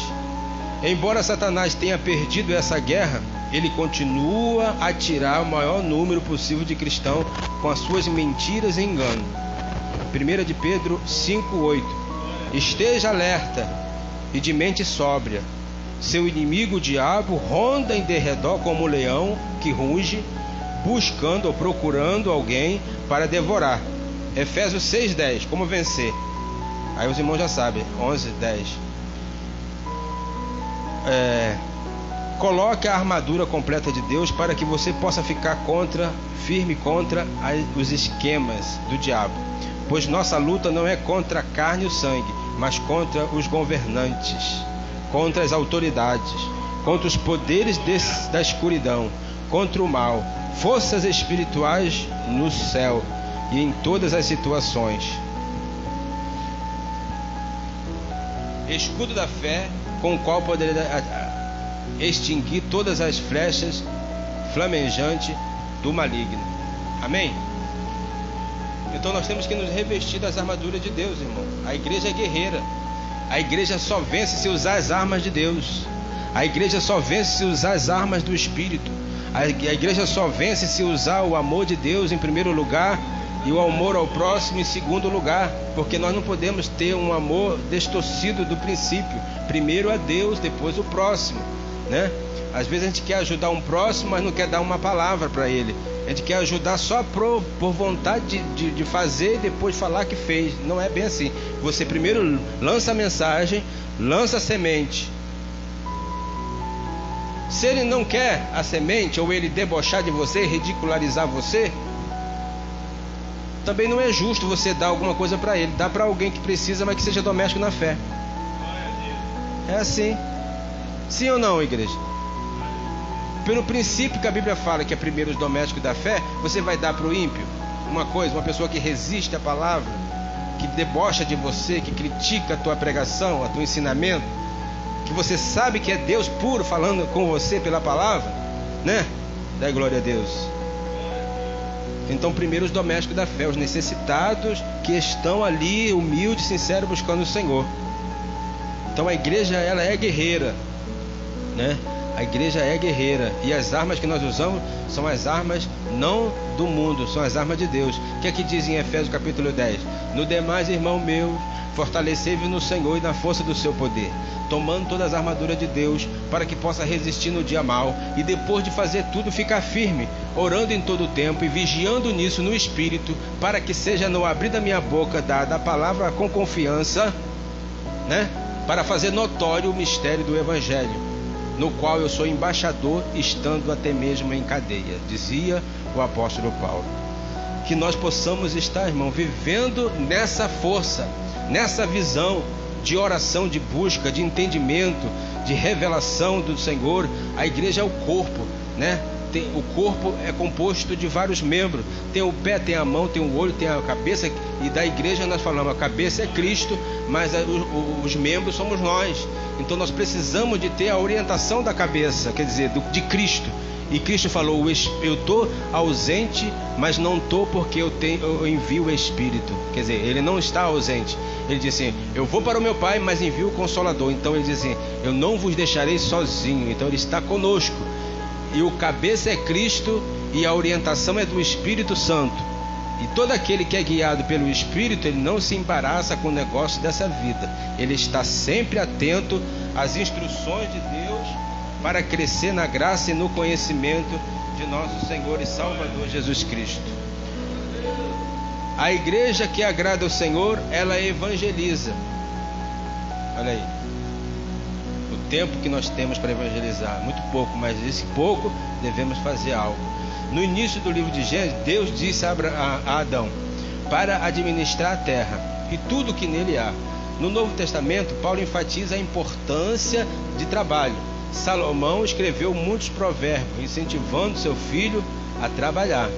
Embora Satanás tenha perdido essa guerra, ele continua a tirar o maior número possível de cristãos com as suas mentiras e engano. 1 de Pedro 5:8. Esteja alerta e de mente sóbria. Seu inimigo, o diabo, ronda em derredor como um leão que ruge, buscando ou procurando alguém para devorar. Efésios 6:10. Como vencer? Aí os irmãos já sabem. 11:10. Coloque a armadura completa de Deus para que você possa ficar firme contra os esquemas do diabo. Pois nossa luta não é contra a carne e o sangue, mas contra os governantes, contra as autoridades, contra os poderes da escuridão, contra o mal, forças espirituais no céu e em todas as situações. Escudo da fé, com o qual poderá extinguir todas as flechas flamejantes do maligno. Amém? Então nós temos que nos revestir das armaduras de Deus, irmão. A igreja é guerreira. A igreja só vence se usar as armas de Deus. A igreja só vence se usar as armas do Espírito. A igreja só vence se usar o amor de Deus em primeiro lugar e o amor ao próximo em segundo lugar, porque nós não podemos ter um amor distorcido do princípio. Primeiro a Deus, depois o próximo, né? Às vezes a gente quer ajudar um próximo, mas não quer dar uma palavra para ele. A gente quer ajudar só por vontade de fazer e depois falar que fez. Não é bem assim. Você primeiro lança a mensagem, lança a semente. Se ele não quer a semente, ou ele debochar de você, ridicularizar você, também não é justo você dar alguma coisa para ele. Dá para alguém que precisa, mas que seja doméstico na fé. É assim. Sim ou não, igreja? pelo princípio que a Bíblia fala que é primeiro os domésticos da fé, você vai dar para o ímpio uma pessoa que resiste à palavra, que debocha de você, que critica a tua pregação, a teu ensinamento, que você sabe que é Deus puro falando com você pela palavra, né? Dá glória a Deus. Então, primeiro os domésticos da fé, os necessitados que estão ali, humildes, sinceros, buscando o Senhor. Então a igreja, ela é guerreira, né? A igreja é guerreira, e as armas que nós usamos são as armas não do mundo, são as armas de Deus. O que é que diz em Efésios capítulo 10? No demais, irmão meu, fortalecei-vos no Senhor e na força do seu poder, tomando todas as armaduras de Deus, para que possa resistir no dia mau, e depois de fazer tudo, ficar firme, orando em todo o tempo e vigiando nisso no Espírito, para que seja no abrir da minha boca dada a palavra com confiança, né? Para fazer notório o mistério do Evangelho, no qual eu sou embaixador, estando até mesmo em cadeia, dizia o apóstolo Paulo. Que nós possamos estar, irmão, vivendo nessa força, nessa visão de oração, de busca, de entendimento, de revelação do Senhor. A igreja é o corpo, né? O corpo é composto de vários membros. Tem o pé, tem a mão, tem o olho, tem a cabeça. E da igreja nós falamos, a cabeça é Cristo, mas os membros somos nós. Então nós precisamos de ter a orientação da cabeça, quer dizer, de Cristo. E Cristo falou, eu estou ausente, mas não estou porque eu envio o Espírito. Quer dizer, ele não está ausente. Ele diz assim, eu vou para o meu Pai, mas envio o Consolador. Então ele diz assim, eu não vos deixarei sozinho. Então ele está conosco. E o cabeça é Cristo, e a orientação é do Espírito Santo. E todo aquele que é guiado pelo Espírito, ele não se embaraça com o negócio dessa vida. Ele está sempre atento às instruções de Deus para crescer na graça e no conhecimento de nosso Senhor e Salvador Jesus Cristo. A igreja que agrada ao Senhor, ela evangeliza. Olha aí. O tempo que nós temos para evangelizar, muito pouco, mas esse pouco devemos fazer algo. No início do livro de Gênesis, Deus disse a Adão para administrar a terra e tudo que nele há. No Novo Testamento, Paulo enfatiza a importância de trabalho. Salomão escreveu muitos provérbios, incentivando seu filho a trabalhar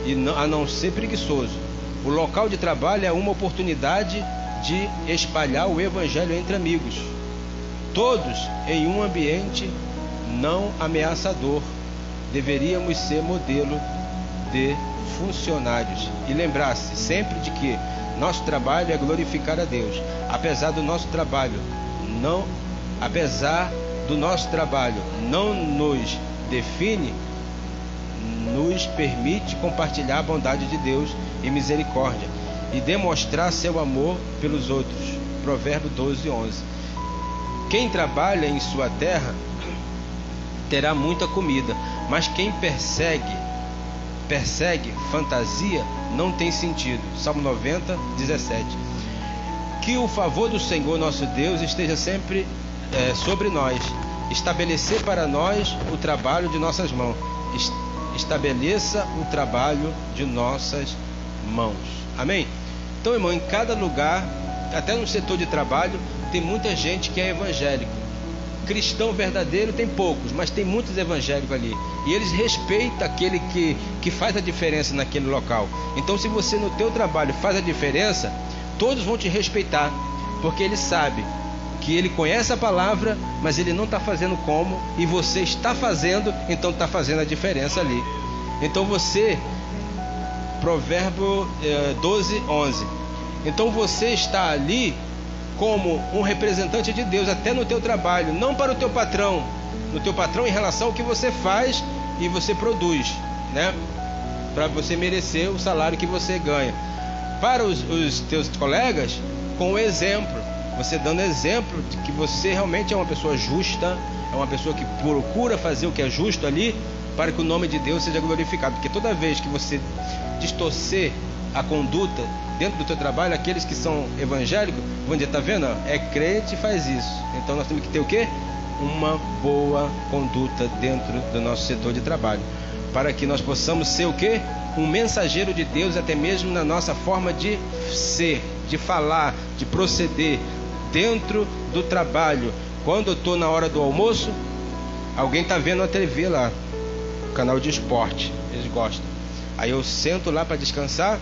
e a não ser preguiçoso. O local de trabalho é uma oportunidade de espalhar o evangelho entre amigos, todos em um ambiente não ameaçador. Deveríamos ser modelo de funcionários e lembrar-se sempre de que nosso trabalho é glorificar a Deus. Apesar do nosso trabalho não nos define, nos permite compartilhar a bondade de Deus e misericórdia e demonstrar seu amor pelos outros. Provérbio 12:11. Quem trabalha em sua terra terá muita comida, mas quem persegue fantasia não tem sentido. Salmo 90:17. Que o favor do Senhor nosso Deus esteja sempre sobre nós, estabelecer para nós o trabalho de nossas mãos. Estabeleça o trabalho de nossas mãos. Amém? Então, irmão, em cada lugar, até no setor de trabalho, tem muita gente que é evangélico. Cristão verdadeiro tem poucos, mas tem muitos evangélicos ali. E eles respeitam aquele que faz a diferença naquele local. Então, se você no teu trabalho faz a diferença, todos vão te respeitar, porque ele sabe que ele conhece a palavra, mas ele não está fazendo como, e você está fazendo, então está fazendo a diferença ali. Então você, Provérbio 12:11. Então você está ali como um representante de Deus, até no teu trabalho, não para o teu patrão, no teu patrão em relação ao que você faz e você produz, né? Para você merecer o salário que você ganha. Para os teus colegas, com o exemplo, você dando exemplo de que você realmente é uma pessoa justa, é uma pessoa que procura fazer o que é justo ali, para que o nome de Deus seja glorificado. Porque toda vez que você distorcer a conduta dentro do teu trabalho, aqueles que são evangélicos vão dizer, tá vendo? É crente e faz isso. Então nós temos que ter o quê? Uma boa conduta dentro do nosso setor de trabalho, para que nós possamos ser o quê? Um mensageiro de Deus, até mesmo na nossa forma de ser, de falar, de proceder dentro do trabalho. Quando eu estou na hora do almoço, alguém está vendo a TV lá, canal de esporte, eles gostam. Aí eu sento lá para descansar.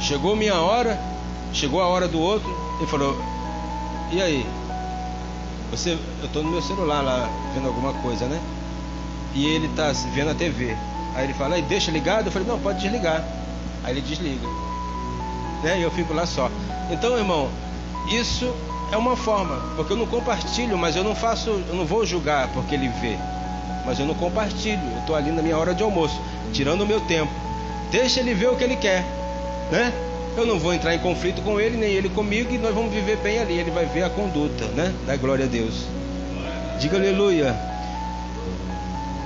Chegou minha hora, chegou a hora do outro. Ele falou: e aí? Eu estou no meu celular lá vendo alguma coisa, né? E ele está vendo a TV. Aí ele fala: e deixa ligado? Eu falei: não, pode desligar. Aí ele desliga, né? E eu fico lá só. Então, irmão, isso é uma forma, porque eu não compartilho, mas eu não vou julgar porque ele vê, mas eu não compartilho. Eu estou ali na minha hora de almoço, tirando o meu tempo. Deixa ele ver o que ele quer, né? Eu não vou entrar em conflito com ele, nem ele comigo, e nós vamos viver bem ali. Ele vai ver a conduta, né? Da glória a Deus. Diga aleluia.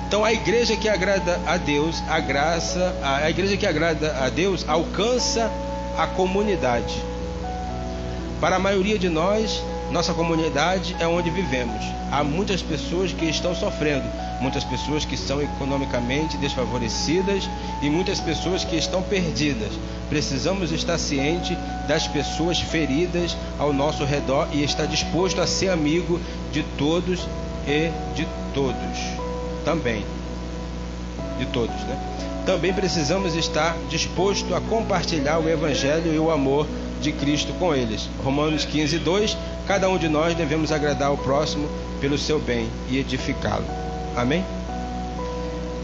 Então a igreja que agrada a Deus, a igreja que agrada a Deus alcança a comunidade. Para a maioria de nós, nossa comunidade é onde vivemos. Há muitas pessoas que estão sofrendo, muitas pessoas que são economicamente desfavorecidas e muitas pessoas que estão perdidas. Precisamos estar cientes das pessoas feridas ao nosso redor e estar disposto a ser amigo de todos e de todos. Também de todos, né? Também precisamos estar disposto a compartilhar o evangelho e o amor de Cristo com eles. Romanos 15:2. Cada um de nós devemos agradar ao próximo pelo seu bem e edificá-lo. Amém?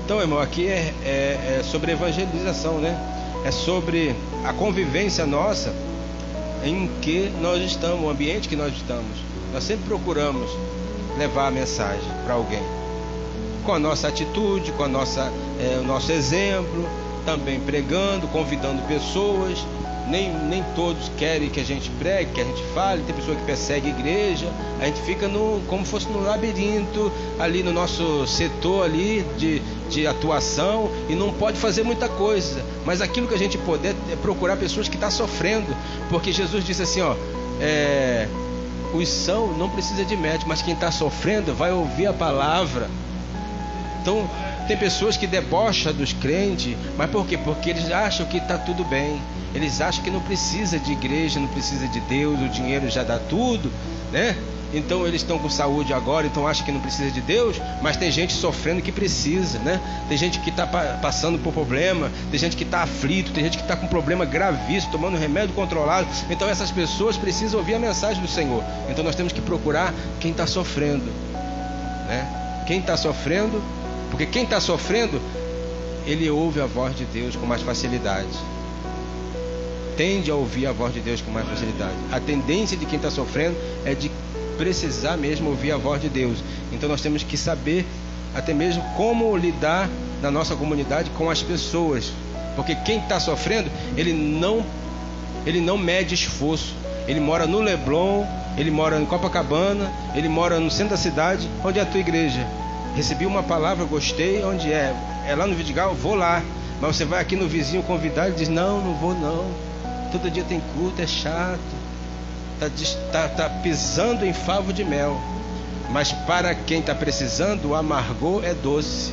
Então, irmão, aqui é sobre evangelização, né? É sobre a convivência nossa em que nós estamos, o ambiente que nós estamos. Nós sempre procuramos levar a mensagem para alguém, com a nossa atitude, com o nosso exemplo, também pregando, convidando pessoas. Nem todos querem que a gente pregue, que a gente fale. Tem pessoa que persegue a igreja. A gente fica como fosse num labirinto ali no nosso setor ali de atuação, e não pode fazer muita coisa. Mas aquilo que a gente puder é procurar pessoas que estão sofrendo, porque Jesus disse assim, os sãos não precisa de médico, mas quem está sofrendo vai ouvir a palavra. Então tem pessoas que debocham dos crentes, mas por quê? Porque eles acham que está tudo bem. Eles acham que não precisa de igreja, não precisa de Deus, o dinheiro já dá tudo, né? Então eles estão com saúde agora, então acham que não precisa de Deus. Mas tem gente sofrendo que precisa, né? Tem gente que está passando por problema, tem gente que está aflito, tem gente que está com problema gravíssimo, tomando remédio controlado. Então essas pessoas precisam ouvir a mensagem do Senhor. Então nós temos que procurar quem está sofrendo, né? Quem está sofrendo, porque quem está sofrendo, ele ouve a voz de Deus com mais facilidade. Tende a ouvir a voz de Deus com mais facilidade. A tendência de quem está sofrendo é de precisar mesmo ouvir a voz de Deus. Então nós temos que saber até mesmo como lidar na nossa comunidade com as pessoas, porque quem está sofrendo, ele não mede esforço. Ele mora no Leblon, ele mora em Copacabana, ele mora no centro da cidade. Onde é a tua igreja? Recebi uma palavra, gostei. Onde é? É lá no Vidigal? Vou lá. Mas você vai aqui no vizinho convidar e diz: não vou não. Todo dia tem culto, é chato. Tá pisando em favo de mel. Mas para quem está precisando, o amargor é doce.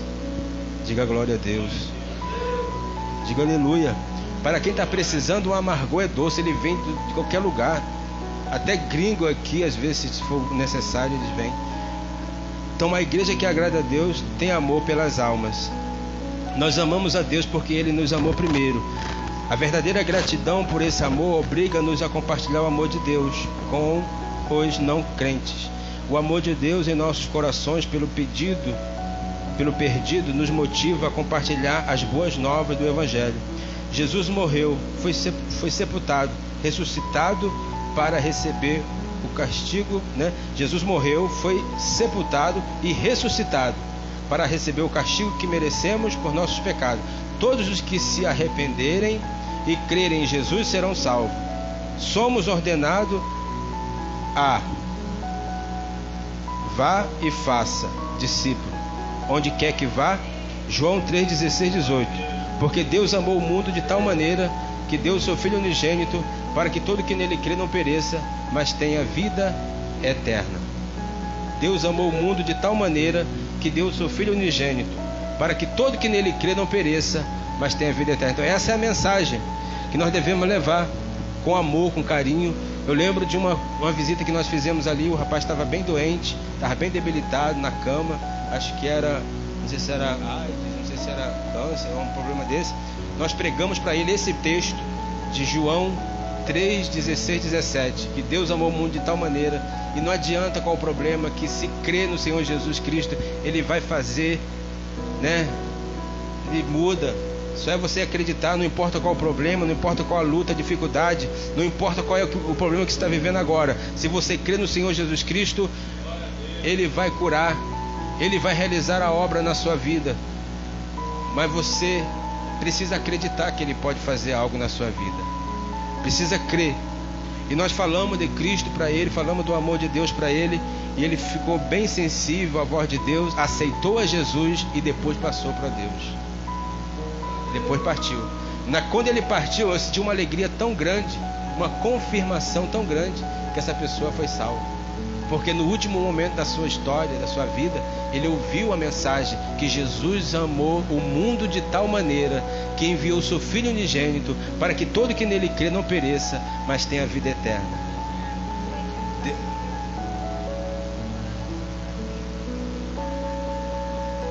Diga glória a Deus. Diga aleluia. Para quem está precisando, o amargor é doce. Ele vem de qualquer lugar. Até gringo aqui, às vezes, se for necessário, eles vêm. Então a igreja que agrada a Deus tem amor pelas almas. Nós amamos a Deus porque Ele nos amou primeiro. A verdadeira gratidão por esse amor obriga-nos a compartilhar o amor de Deus com os não crentes. O amor de Deus em nossos corações pelo perdido nos motiva a compartilhar as boas novas do Evangelho. Jesus morreu, foi sepultado, ressuscitado para receber o castigo, né? Jesus morreu, foi sepultado e ressuscitado para receber o castigo que merecemos por nossos pecados. Todos os que se arrependerem e crerem em Jesus serão salvos. Somos ordenados a vá e faça discípulo onde quer que vá. João 3:16-18. Porque Deus amou o mundo de tal maneira que deu o seu Filho unigênito para que todo que nele crê não pereça, mas tenha vida eterna. Deus amou o mundo de tal maneira que deu o seu Filho unigênito para que todo que nele crê não pereça, mas tenha vida eterna. Então essa é a mensagem que nós devemos levar com amor, com carinho. Eu lembro de uma visita que nós fizemos ali. O rapaz estava bem doente, estava bem debilitado na cama. Acho que era, não sei se era AIDS, não sei se era câncer, um problema desse. Nós pregamos para ele esse texto de João 3, 16, 17, que Deus amou o mundo de tal maneira, e não adianta qual o problema, que se crê no Senhor Jesus Cristo, Ele vai fazer, né? Ele muda. Só é você acreditar, não importa qual o problema, não importa qual a luta, a dificuldade, não importa qual é o problema que você está vivendo agora. Se você crê no Senhor Jesus Cristo, Ele vai curar, Ele vai realizar a obra na sua vida. Mas você precisa acreditar que Ele pode fazer algo na sua vida. Precisa crer. E nós falamos de Cristo para ele, falamos do amor de Deus para ele, e ele ficou bem sensível à voz de Deus, aceitou a Jesus e depois passou para Deus. Depois partiu. Quando ele partiu, eu senti uma alegria tão grande, uma confirmação tão grande, que essa pessoa foi salva. Porque no último momento da sua história, da sua vida, ele ouviu a mensagem que Jesus amou o mundo de tal maneira que enviou o seu Filho unigênito para que todo que nele crê não pereça, mas tenha vida eterna.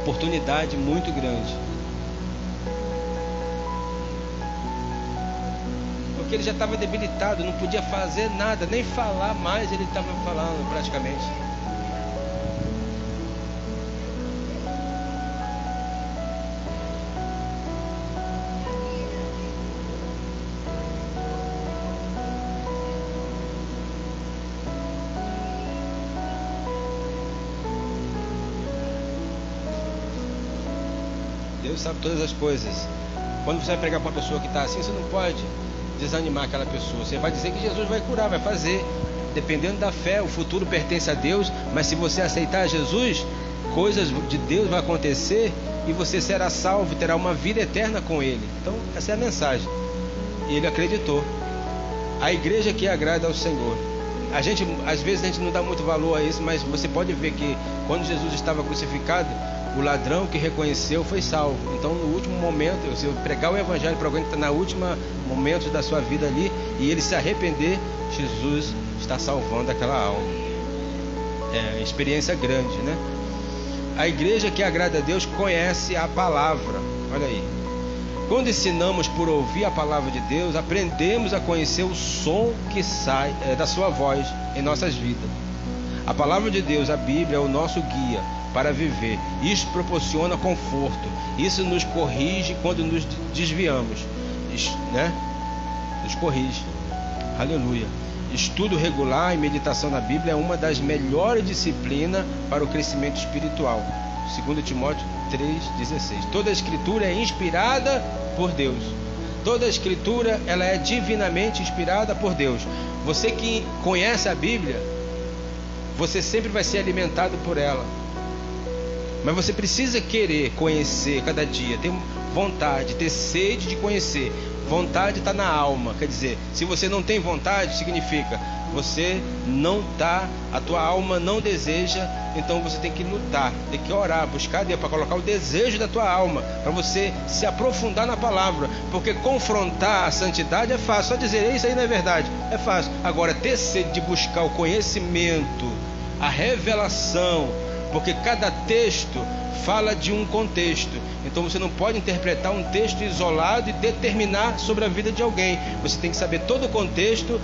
Oportunidade muito grande. Porque ele já estava debilitado, não podia fazer nada, nem falar mais, ele estava falando praticamente. Deus sabe todas as coisas. Quando você vai pregar para uma pessoa que está assim, você não pode desanimar aquela pessoa. Você vai dizer que Jesus vai curar, vai fazer. Dependendo da fé, o futuro pertence a Deus. Mas se você aceitar Jesus, coisas de Deus vão acontecer e você será salvo, terá uma vida eterna com Ele. Então essa é a mensagem. E ele acreditou. A igreja que agrada ao Senhor. Às vezes a gente não dá muito valor a isso, mas você pode ver que quando Jesus estava crucificado, o ladrão que reconheceu foi salvo. Então no último momento, se eu pregar o evangelho para alguém que está na última momento da sua vida ali, e ele se arrepender, Jesus está salvando aquela alma. É experiência grande, né? A igreja que agrada a Deus conhece a palavra. Olha aí. Quando ensinamos por ouvir a palavra de Deus, aprendemos a conhecer o som que sai da sua voz em nossas vidas. A palavra de Deus, a Bíblia, é o nosso guia para viver. Isso proporciona conforto. Isso nos corrige quando nos desviamos, né? Nos corrige. Aleluia. Estudo regular e meditação na Bíblia é uma das melhores disciplinas para o crescimento espiritual. 2 Timóteo 3,16. Toda a escritura é inspirada por Deus. Toda a escritura, ela é divinamente inspirada por Deus. Você que conhece a Bíblia, você sempre vai ser alimentado por ela. Mas você precisa querer conhecer cada dia, ter vontade, ter sede de conhecer. Vontade está na alma, quer dizer, se você não tem vontade, significa você não está, a tua alma não deseja, então você tem que lutar, tem que orar, buscar Deus para colocar o desejo da tua alma, para você se aprofundar na palavra, porque confrontar a santidade é fácil, só dizer isso aí não é verdade, é fácil. Agora ter sede de buscar o conhecimento, a revelação, porque cada texto fala de um contexto. Então você não pode interpretar um texto isolado e determinar sobre a vida de alguém. Você tem que saber todo o contexto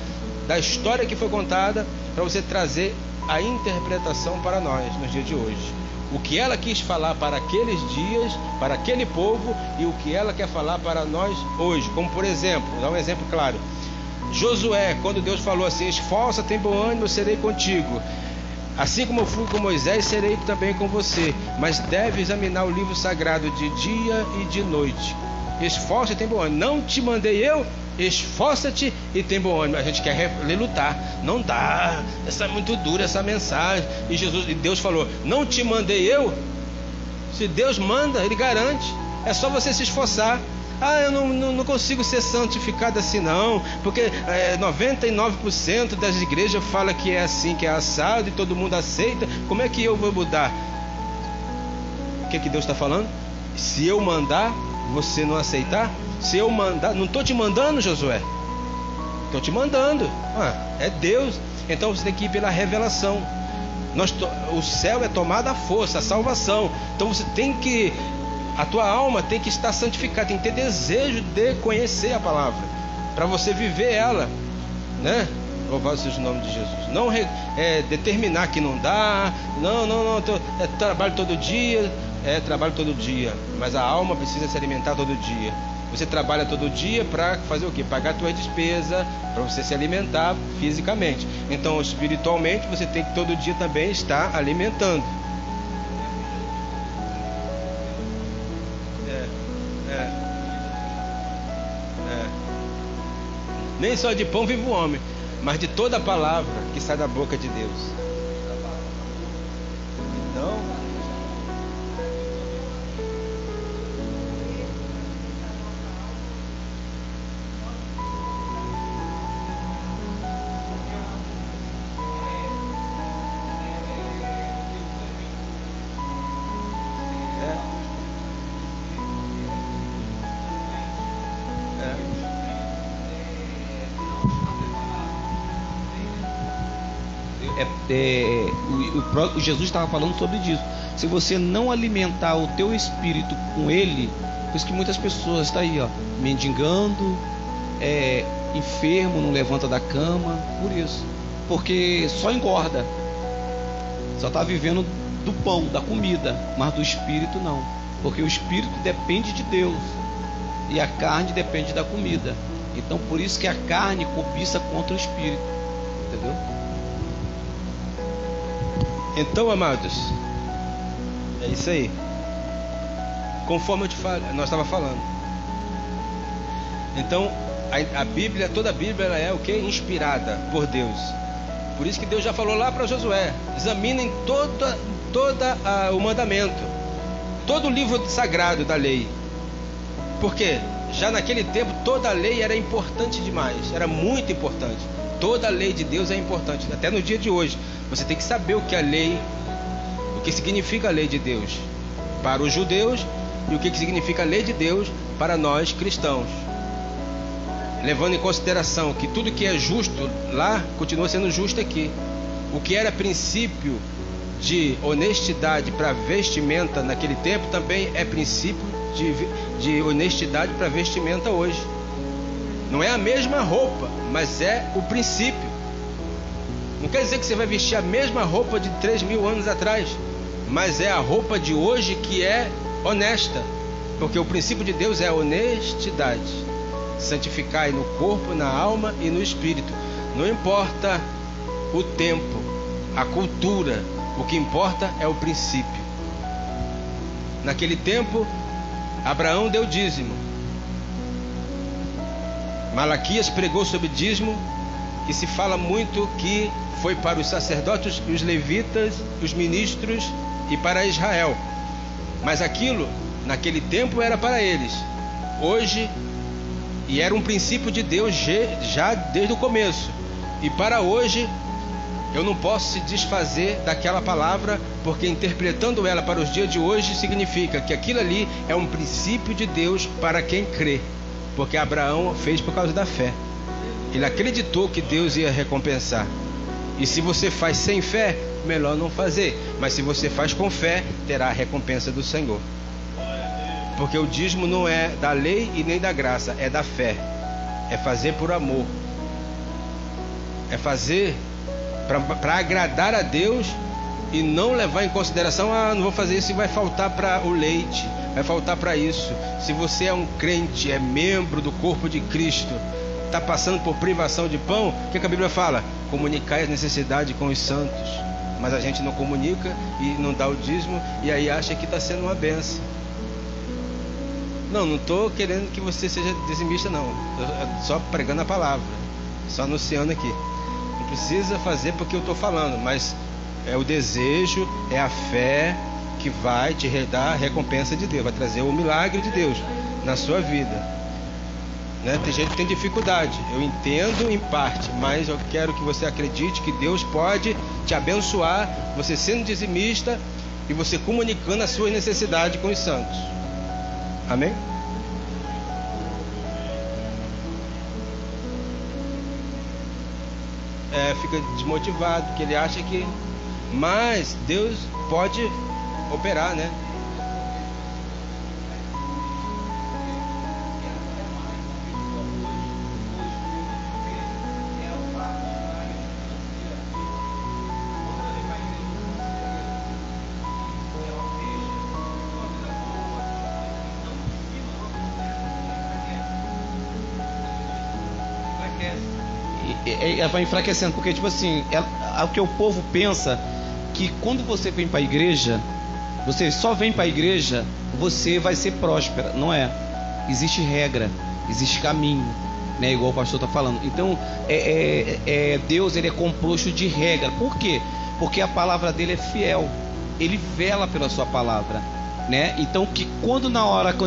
da história que foi contada para você trazer a interpretação para nós nos dias de hoje. O que ela quis falar para aqueles dias, para aquele povo, e o que ela quer falar para nós hoje. Como por exemplo, vou dar um exemplo claro. Josué, quando Deus falou assim: esforça, tem bom ânimo, eu serei contigo. Assim como eu fui com Moisés, serei também com você. Mas deve examinar o livro sagrado de dia e de noite. Esforça e tem bom ânimo. Não te mandei eu? Esforça-te e tem bom ânimo. A gente quer lutar. Não dá. Essa é muito dura essa mensagem. E Deus falou: não te mandei eu? Se Deus manda, Ele garante. É só você se esforçar. Eu não consigo ser santificado assim não, porque 99% das igrejas fala que é assim, que é assado, e todo mundo aceita. Como é que eu vou mudar? O que Deus está falando? Se eu mandar, você não aceitar? Se eu mandar, não estou te mandando, Josué. Estão te mandando. É Deus. Então você tem que ir pela revelação. O céu é tomada à força, a salvação. Então você tem que, a tua alma tem que estar santificada, tem que ter desejo de conhecer a palavra, para você viver ela, né? Louvado seja o nome de Jesus. Não determinar que não dá. Não, trabalho todo dia. Trabalho todo dia, mas a alma precisa se alimentar todo dia. Você trabalha todo dia para fazer o quê? Pagar a tua despesa, para você se alimentar fisicamente. Então, espiritualmente, você tem que todo dia também estar alimentando. Nem só de pão vive o homem, mas de toda a palavra que sai da boca de Deus. Então, o Jesus estava falando sobre isso. Se você não alimentar o teu espírito com ele, por isso que muitas pessoas estão aí, mendigando, enfermo, não levanta da cama, por isso, porque só engorda, só está vivendo do pão, da comida, mas do espírito não, porque o espírito depende de Deus e a carne depende da comida. Então por isso que a carne cobiça contra o espírito, entendeu? Então, amados, é isso aí. Conforme nós estávamos falando. Então, a Bíblia, toda a Bíblia, ela é o que? Inspirada por Deus. Por isso que Deus já falou lá para Josué: examinem todo o mandamento, todo o livro sagrado da lei. Porque já naquele tempo toda a lei era importante demais, era muito importante. Toda a lei de Deus é importante. Até no dia de hoje você tem que saber o que a lei, o que significa a lei de Deus para os judeus e o que significa a lei de Deus para nós cristãos, levando em consideração que tudo que é justo lá continua sendo justo aqui. O que era princípio de honestidade para vestimenta naquele tempo também é princípio de honestidade para vestimenta hoje. Não é a mesma roupa, mas é o princípio. Não quer dizer que você vai vestir a mesma roupa de 3.000 anos atrás, mas é a roupa de hoje que é honesta, porque o princípio de Deus é a honestidade. Santificai no corpo, na alma e no espírito. Não importa o tempo, a cultura, o que importa é o princípio. Naquele tempo, Abraão deu dízimo. Malaquias pregou sobre dízimo, e se fala muito que foi para os sacerdotes, os levitas, os ministros e para Israel. Mas aquilo, naquele tempo, era para eles. Hoje, e era um princípio de Deus já desde o começo. E para hoje, eu não posso se desfazer daquela palavra, porque interpretando ela para os dias de hoje, significa que aquilo ali é um princípio de Deus para quem crê. Porque Abraão fez por causa da fé. Ele acreditou que Deus ia recompensar. E se você faz sem fé, melhor não fazer. Mas se você faz com fé, terá a recompensa do Senhor. Porque o dízimo não é da lei e nem da graça, é da fé. É fazer por amor. É fazer para agradar a Deus e não levar em consideração: não vou fazer isso e vai faltar para o leite, vai faltar para isso. Se você é um crente, é membro do corpo de Cristo, está passando por privação de pão, o que a Bíblia fala? Comunicai as necessidades com os santos. Mas a gente não comunica e não dá o dízimo, e aí acha que está sendo uma benção. Não estou querendo que você seja dizimista, não. Eu só pregando a palavra, só anunciando aqui. Não precisa fazer porque eu estou falando, mas é o desejo, é a fé que vai te dar a recompensa de Deus, vai trazer o milagre de Deus na sua vida, né? Tem gente que tem dificuldade, eu entendo em parte, mas eu quero que você acredite que Deus pode te abençoar, você sendo dizimista e você comunicando a sua necessidade com os santos. Amém? fica desmotivado, porque ele acha que... Mas Deus pode operar, né? Ela vai enfraquecendo, porque tipo assim, o que o povo pensa que quando você vem para a igreja, você só vem para a igreja, você vai ser próspera. Não é. Existe regra, existe caminho, né? Igual o pastor está falando. Então, Deus, ele é composto de regra. Por quê? Porque a palavra dele é fiel. Ele vela pela sua palavra, né? Então, que quando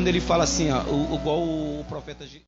ele fala assim, ó, igual o profeta